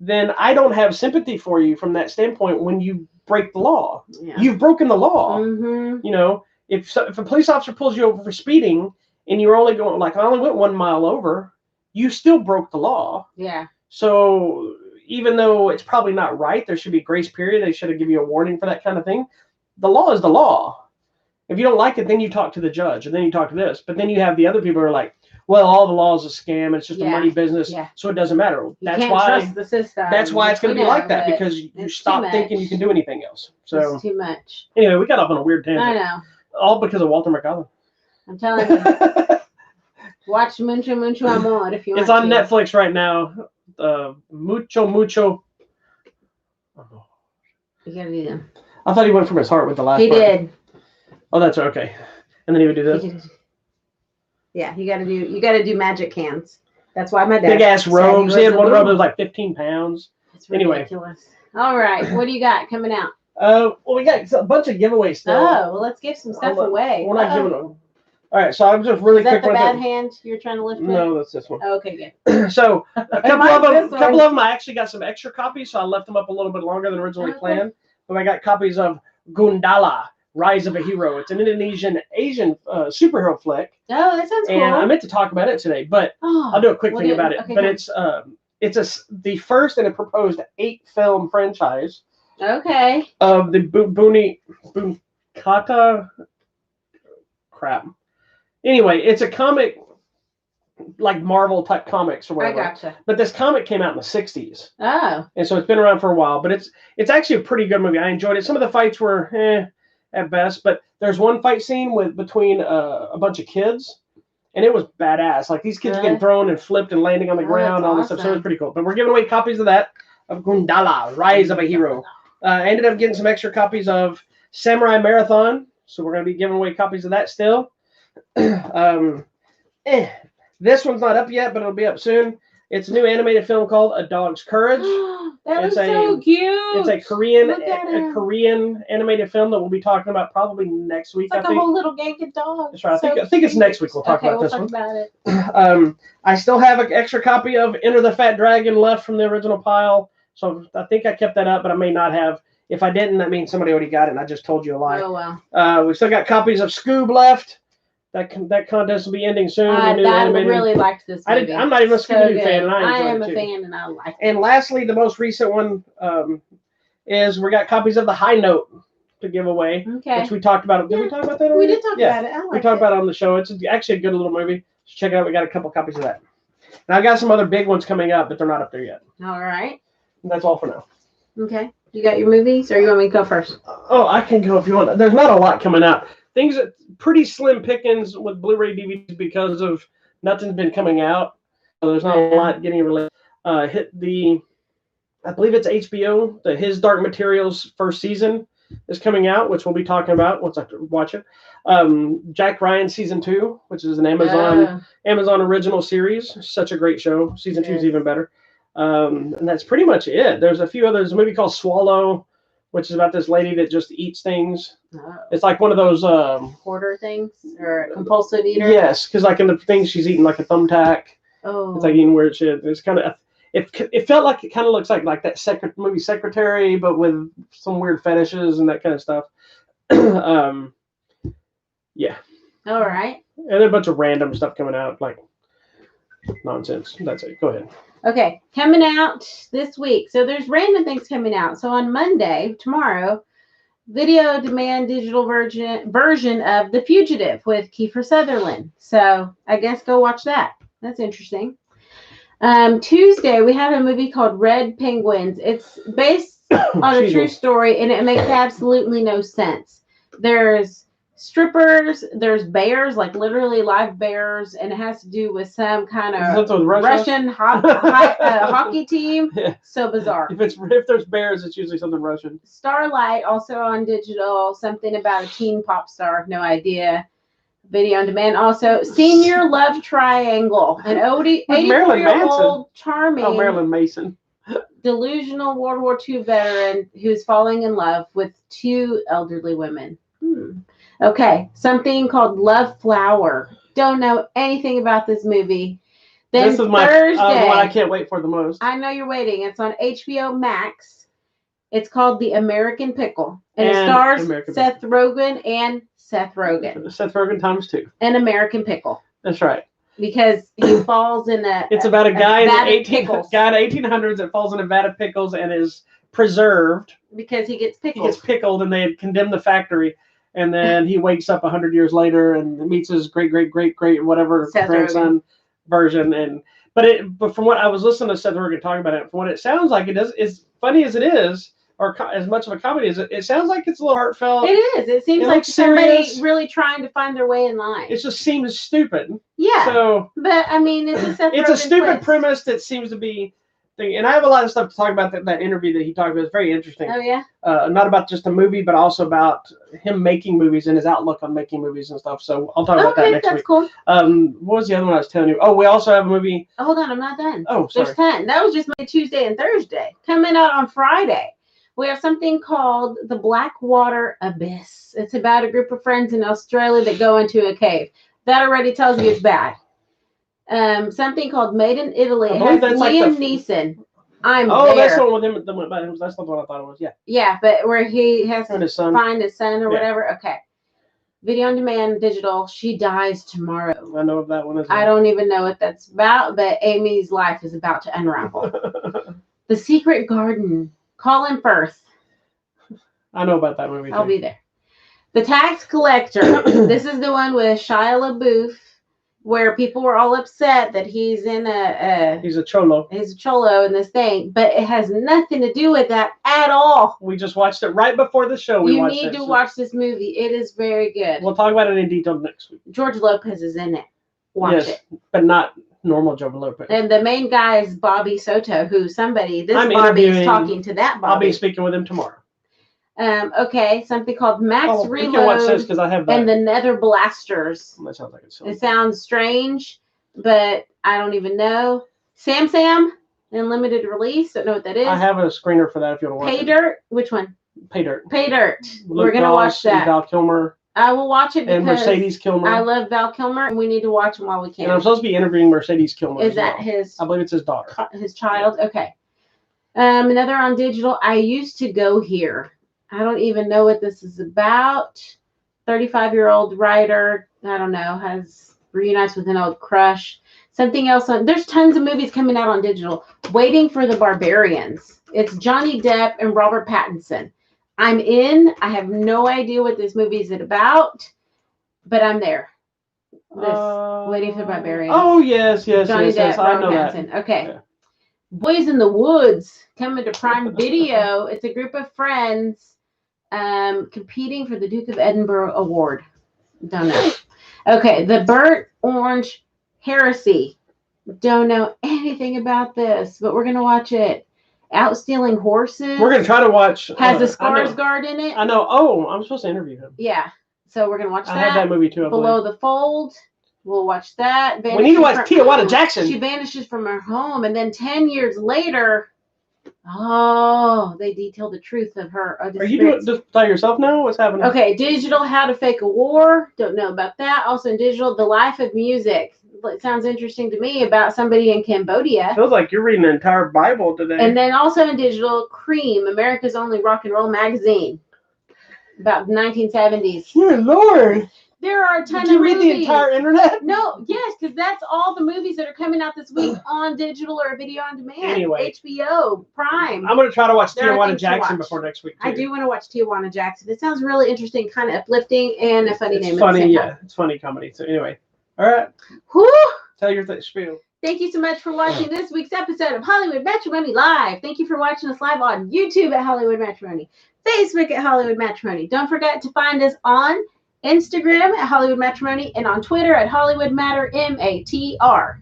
[SPEAKER 2] then I don't have sympathy for you from that standpoint when you break the law.
[SPEAKER 1] Yeah.
[SPEAKER 2] You've broken the law.
[SPEAKER 1] Mm-hmm.
[SPEAKER 2] If a police officer pulls you over for speeding and you're only going, like, I only went 1 mile over, you still broke the law.
[SPEAKER 1] Yeah.
[SPEAKER 2] So even though it's probably not right, there should be a grace period. They should have given you a warning for that kind of thing. The law is the law. If you don't like it, then you talk to the judge, and then you talk to this. But then you have the other people who are like, well, all the law is a scam. It's just a money business, so it doesn't matter. That's
[SPEAKER 1] can't
[SPEAKER 2] why
[SPEAKER 1] trust the system.
[SPEAKER 2] That's why it's going to be like that, because you stop
[SPEAKER 1] much.
[SPEAKER 2] thinking you can do anything else. So
[SPEAKER 1] it's too much.
[SPEAKER 2] Anyway, we got off on a weird tangent.
[SPEAKER 1] I know.
[SPEAKER 2] All because of Walter McCollum.
[SPEAKER 1] I'm telling you. Watch Mucho Amor if you want.
[SPEAKER 2] It's on Netflix right now. Mucho.
[SPEAKER 1] You gotta do them.
[SPEAKER 2] I thought he went from his heart with the last
[SPEAKER 1] He
[SPEAKER 2] part.
[SPEAKER 1] did.
[SPEAKER 2] Oh, that's okay. And then he would do this.
[SPEAKER 1] Yeah, you gotta do magic hands. That's why my dad.
[SPEAKER 2] Big ass robes. He had one robe that was like 15 pounds.
[SPEAKER 1] That's ridiculous. Anyway. All right, what do you got coming out?
[SPEAKER 2] Well, we got a bunch of giveaways still.
[SPEAKER 1] Oh, well, let's give some stuff away.
[SPEAKER 2] We're not giving them. All right, so I'm just really quick.
[SPEAKER 1] Is that the bad hand you're trying to lift?
[SPEAKER 2] No, that's this one.
[SPEAKER 1] Oh, okay, good.
[SPEAKER 2] So a couple of them, I actually got some extra copies, so I left them up a little bit longer than originally planned. But I got copies of Gundala, Rise of a Hero. It's an Asian superhero flick.
[SPEAKER 1] Oh, that sounds cool.
[SPEAKER 2] And I meant to talk about it today, but I'll do a quick thing about it. Okay, but it's the first in a proposed 8-film franchise.
[SPEAKER 1] Okay.
[SPEAKER 2] Of the Bunkata crap. Anyway, it's a comic, like Marvel type comics or whatever.
[SPEAKER 1] I gotcha.
[SPEAKER 2] But this comic came out in the 60s.
[SPEAKER 1] Oh.
[SPEAKER 2] And so it's been around for a while, but it's actually a pretty good movie. I enjoyed it. Some of the fights were at best, but there's one fight scene between a bunch of kids, and it was badass. Like, these kids getting thrown and flipped and landing on the ground and all this stuff. So it was pretty cool. But we're giving away copies of that, of Gundala, Rise of a Hero. I ended up getting some extra copies of Samurai Marathon, so we're going to be giving away copies of that still. This one's not up yet, but it'll be up soon. It's a new animated film called A Dog's Courage.
[SPEAKER 1] That was so cute.
[SPEAKER 2] It's a Korean animated film that we'll be talking about probably next week.
[SPEAKER 1] It's like a whole little gang of dogs.
[SPEAKER 2] That's right. I think it's next week we'll talk about this one.
[SPEAKER 1] About it.
[SPEAKER 2] I still have an extra copy of Enter the Fat Dragon left from the original pile, so I think I kept that up, but I may not have. If I didn't, that means somebody already got it, and I just told you a lie.
[SPEAKER 1] Oh, wow.
[SPEAKER 2] We've still got copies of Scoob left. That contest will be ending soon.
[SPEAKER 1] I really liked this movie.
[SPEAKER 2] I'm not even a Scooby-Doo fan, and I
[SPEAKER 1] am a fan, and I like it.
[SPEAKER 2] And lastly, the most recent one is we got copies of The High Note to give away, which we talked about. Did we talk about that already?
[SPEAKER 1] We did talk about it.
[SPEAKER 2] We talked about it on the show. It's actually a good little movie. So check it out. We got a couple copies of that. And I've got some other big ones coming up, but they're not up there yet.
[SPEAKER 1] All right.
[SPEAKER 2] And that's all for now.
[SPEAKER 1] Okay. You got your movies, or you want me to go first?
[SPEAKER 2] Oh, I can go if you want. There's not a lot coming out. Things that pretty slim pickings with Blu-ray DVDs because of nothing's been coming out. So there's not a lot getting released. I believe it's HBO. His Dark Materials first season is coming out, which we'll be talking about once I watch it. Jack Ryan season 2, which is an Amazon original series. Such a great show. Season 2 is even better. And that's pretty much it. There's a few others. There's a movie called Swallow, which is about this lady that just eats things. Oh. It's like one of those
[SPEAKER 1] hoarder things, or a compulsive eater.
[SPEAKER 2] Yes, because like in the things she's eating like a thumbtack.
[SPEAKER 1] Oh,
[SPEAKER 2] it's like eating weird shit. It's kind of it felt like it kind of looks like that movie Secretary, but with some weird fetishes and that kind of stuff. Yeah.
[SPEAKER 1] All right.
[SPEAKER 2] And there's a bunch of random stuff coming out, like nonsense. That's it. Go ahead.
[SPEAKER 1] Okay, coming out this week. So there's random things coming out. So on Monday, tomorrow, video demand digital version of The Fugitive with Kiefer Sutherland. So I guess go watch that. That's interesting. Tuesday, we have a movie called Red Penguins. It's based on a true story, and it makes absolutely no sense. There's strippers, there's bears, like literally live bears, and it has to do with some kind of Russian hockey team. Yeah. So bizarre.
[SPEAKER 2] If there's bears, it's usually something Russian.
[SPEAKER 1] Starlight, also on digital, something about a teen pop star, no idea. Video on demand. Also, Senior Love Triangle, an 84-year-old charming
[SPEAKER 2] Marilyn Mason,
[SPEAKER 1] delusional World War II veteran who's falling in love with two elderly women. Okay, something called Love Flower. Don't know anything about this movie. Then
[SPEAKER 2] this is
[SPEAKER 1] Thursday,
[SPEAKER 2] the one I can't wait for the most.
[SPEAKER 1] I know you're waiting. It's on HBO Max. It's called The American Pickle, and it stars Seth Rogen and Seth Rogen.
[SPEAKER 2] Seth Rogen times 2.
[SPEAKER 1] An American Pickle.
[SPEAKER 2] That's right.
[SPEAKER 1] Because he falls in a.
[SPEAKER 2] It's about a guy in the 1800s that falls in a vat of pickles and is preserved
[SPEAKER 1] because he gets pickled.
[SPEAKER 2] He gets pickled, and they condemn the factory. And then he wakes up 100 years later and meets his great whatever
[SPEAKER 1] Seth
[SPEAKER 2] grandson version. But from what I was listening to Seth Rogen talking about it, from what it sounds like, it is as funny as it is, or as much of a comedy as it sounds like it's a little heartfelt.
[SPEAKER 1] It is. It seems like somebody really trying to find their way in life.
[SPEAKER 2] It just seems stupid.
[SPEAKER 1] Yeah.
[SPEAKER 2] So,
[SPEAKER 1] but I mean, it's a Seth
[SPEAKER 2] It's a stupid premise that seems to be. And I have a lot of stuff to talk about that interview that he talked about. It's very interesting.
[SPEAKER 1] Oh, yeah?
[SPEAKER 2] Not about just a movie, but also about him making movies and his outlook on making movies and stuff. So I'll talk about that next week.
[SPEAKER 1] Cool.
[SPEAKER 2] What was the other one I was telling you? Oh, we also have a movie.
[SPEAKER 1] Oh, hold on, I'm not done.
[SPEAKER 2] Oh, sorry.
[SPEAKER 1] There's 10. That was just Monday, Tuesday, and Thursday. Coming out on Friday. We have something called The Blackwater Abyss. It's about a group of friends in Australia that go into a cave. That already tells you it's bad. Something called Made in Italy. It has Liam Neeson.
[SPEAKER 2] That's the one with him. That's not what I thought it was. Yeah.
[SPEAKER 1] Yeah, but where he has to find his son or whatever. Okay. Video on demand, digital. She dies tomorrow.
[SPEAKER 2] I know of that one as well.
[SPEAKER 1] I don't even know what that's about, but Amy's life is about to unravel. The Secret Garden. Colin Firth.
[SPEAKER 2] I know about that movie.
[SPEAKER 1] I'll be there. The Tax Collector. This is the one with Shia LaBeouf, where people were all upset that he's in
[SPEAKER 2] he's a cholo.
[SPEAKER 1] He's a cholo in this thing, but it has nothing to do with that at all.
[SPEAKER 2] We just watched it right before the show.
[SPEAKER 1] You need to watch this movie. It is very good.
[SPEAKER 2] We'll talk about it in detail next week.
[SPEAKER 1] George Lopez is in it. Watch it.
[SPEAKER 2] But not normal George Lopez.
[SPEAKER 1] And the main guy is Bobby Soto, who Bobby is talking to that Bobby.
[SPEAKER 2] I'll be speaking with him tomorrow.
[SPEAKER 1] Okay, something called Max Reload.
[SPEAKER 2] You can watch this because I have that.
[SPEAKER 1] And the Nether Blasters.
[SPEAKER 2] That sounds like it's
[SPEAKER 1] It sounds strange, but I don't even know. Sam in limited release. Don't know what that is.
[SPEAKER 2] I have a screener for that if you want to watch it.
[SPEAKER 1] Pay Dirt. Which one?
[SPEAKER 2] Pay Dirt.
[SPEAKER 1] Pay Dirt. We're gonna watch that.
[SPEAKER 2] Val Kilmer.
[SPEAKER 1] I will watch it because
[SPEAKER 2] Mercedes Kilmer.
[SPEAKER 1] I love Val Kilmer, and we need to watch him while we can.
[SPEAKER 2] And I'm supposed to be interviewing Mercedes Kilmer.
[SPEAKER 1] Is that his?
[SPEAKER 2] I believe it's his daughter.
[SPEAKER 1] His child. Okay. Another on digital. I Used to Go Here. I don't even know what this is about. 35-year-old writer, I don't know, reunites with an old crush. Something else there's tons of movies coming out on digital. Waiting for the Barbarians. It's Johnny Depp and Robert Pattinson. I'm in. I have no idea what this movie is about, but I'm there. Waiting for the Barbarians.
[SPEAKER 2] Oh, yes.
[SPEAKER 1] Johnny Depp,
[SPEAKER 2] I
[SPEAKER 1] Robert
[SPEAKER 2] know
[SPEAKER 1] Pattinson.
[SPEAKER 2] that.
[SPEAKER 1] Okay.
[SPEAKER 2] Yeah.
[SPEAKER 1] Boys in the Woods coming to Prime Video. It's a group of friends competing for the Duke of Edinburgh Award. Don't know. Okay, The Burnt Orange Heresy. Don't know anything about this, but we're going to watch it. Out Stealing Horses.
[SPEAKER 2] We're going to try to watch.
[SPEAKER 1] Has a Skarsgård in it.
[SPEAKER 2] I know. Oh, I'm supposed to interview him.
[SPEAKER 1] Yeah. So we're going to watch that.
[SPEAKER 2] I had that movie too.
[SPEAKER 1] Below the Fold. We'll watch that.
[SPEAKER 2] We need to watch Tijuana Jackson.
[SPEAKER 1] She vanishes from her home, and then 10 years later, they detail the truth of her.
[SPEAKER 2] Are you doing this by yourself now? What's happening?
[SPEAKER 1] Okay, digital, How to Fake a War. Don't know about that. Also in digital, The Life of Music. It sounds interesting to me about somebody in Cambodia.
[SPEAKER 2] Feels like you're reading the entire Bible today.
[SPEAKER 1] And then also in digital, Cream, America's only rock and roll magazine. About the 1970s.
[SPEAKER 2] Good Lord.
[SPEAKER 1] There are a ton
[SPEAKER 2] Did you
[SPEAKER 1] of
[SPEAKER 2] read
[SPEAKER 1] movies.
[SPEAKER 2] the entire internet?
[SPEAKER 1] No, yes, because that's all the movies that are coming out this week on digital or video on demand.
[SPEAKER 2] Anyway.
[SPEAKER 1] HBO, Prime.
[SPEAKER 2] I'm going to try to watch
[SPEAKER 1] There are
[SPEAKER 2] Tijuana
[SPEAKER 1] things to
[SPEAKER 2] Jackson
[SPEAKER 1] watch.
[SPEAKER 2] before next week, too.
[SPEAKER 1] I do want to watch Tijuana Jackson. It sounds really interesting, kind of uplifting, and a funny name.
[SPEAKER 2] It's funny,
[SPEAKER 1] at the same
[SPEAKER 2] yeah.
[SPEAKER 1] time.
[SPEAKER 2] It's funny comedy. So anyway, all right.
[SPEAKER 1] Whew.
[SPEAKER 2] Tell your spiel.
[SPEAKER 1] Thank you so much for watching this week's episode of Hollywood Matrimony Live. Thank you for watching us live on YouTube at Hollywood Matrimony, Facebook at Hollywood Matrimony. Don't forget to find us on Instagram at Hollywood Matrimony and on Twitter at Hollywood Matter, MATR.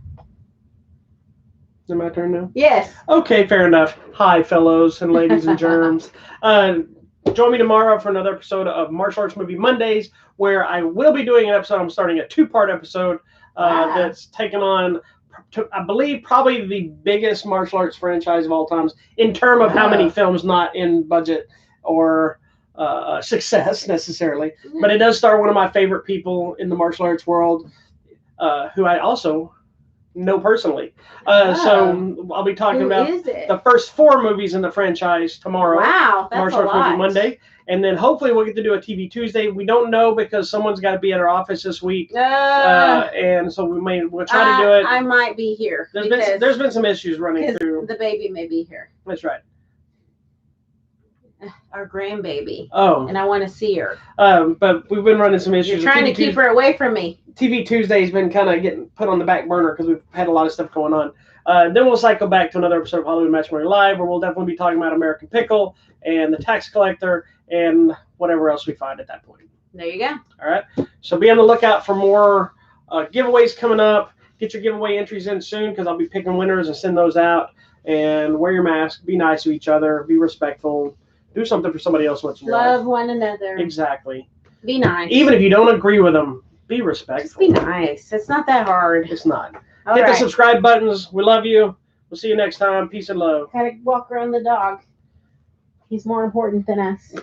[SPEAKER 2] Is it my turn now?
[SPEAKER 1] Yes.
[SPEAKER 2] Okay, fair enough. Hi, fellows and ladies and germs. Join me tomorrow for another episode of Martial Arts Movie Mondays, where I will be doing an episode. I'm starting a 2-part episode that's taken on, I believe, probably the biggest martial arts franchise of all times in terms of how many films, not in budget or success necessarily. But it does star one of my favorite people in the martial arts world, who I also know personally. So I'll be talking about the first 4 movies in the franchise tomorrow.
[SPEAKER 1] Wow, that's
[SPEAKER 2] Martial Arts Movie Monday. And then hopefully we'll get to do a TV Tuesday. We don't know because someone's got to be at our office this week. And so we'll try to do it.
[SPEAKER 1] I might be here.
[SPEAKER 2] There's been some issues running through.
[SPEAKER 1] The baby may be here.
[SPEAKER 2] That's right.
[SPEAKER 1] Our grandbaby.
[SPEAKER 2] Oh.
[SPEAKER 1] And I want to see her.
[SPEAKER 2] But we've been running some issues.
[SPEAKER 1] You're trying to keep her away from me.
[SPEAKER 2] TV Tuesday's been kind of getting put on the back burner because we've had a lot of stuff going on. Then we'll cycle back to another episode of Hollywood Matrimony Live, where we'll definitely be talking about American Pickle and The Tax Collector and whatever else we find at that point.
[SPEAKER 1] There you go.
[SPEAKER 2] All right. So be on the lookout for more giveaways coming up. Get your giveaway entries in soon because I'll be picking winners and send those out. And wear your mask. Be nice to each other. Be respectful. Do something for somebody else once in your life.
[SPEAKER 1] Love one another.
[SPEAKER 2] Exactly.
[SPEAKER 1] Be nice.
[SPEAKER 2] Even if you don't agree with them, be respectful.
[SPEAKER 1] Just be nice. It's not that hard.
[SPEAKER 2] It's not.
[SPEAKER 1] All
[SPEAKER 2] Hit
[SPEAKER 1] right.
[SPEAKER 2] the subscribe buttons. We love you. We'll see you next time. Peace and love.
[SPEAKER 1] Gotta walk around the dog. He's more important than us.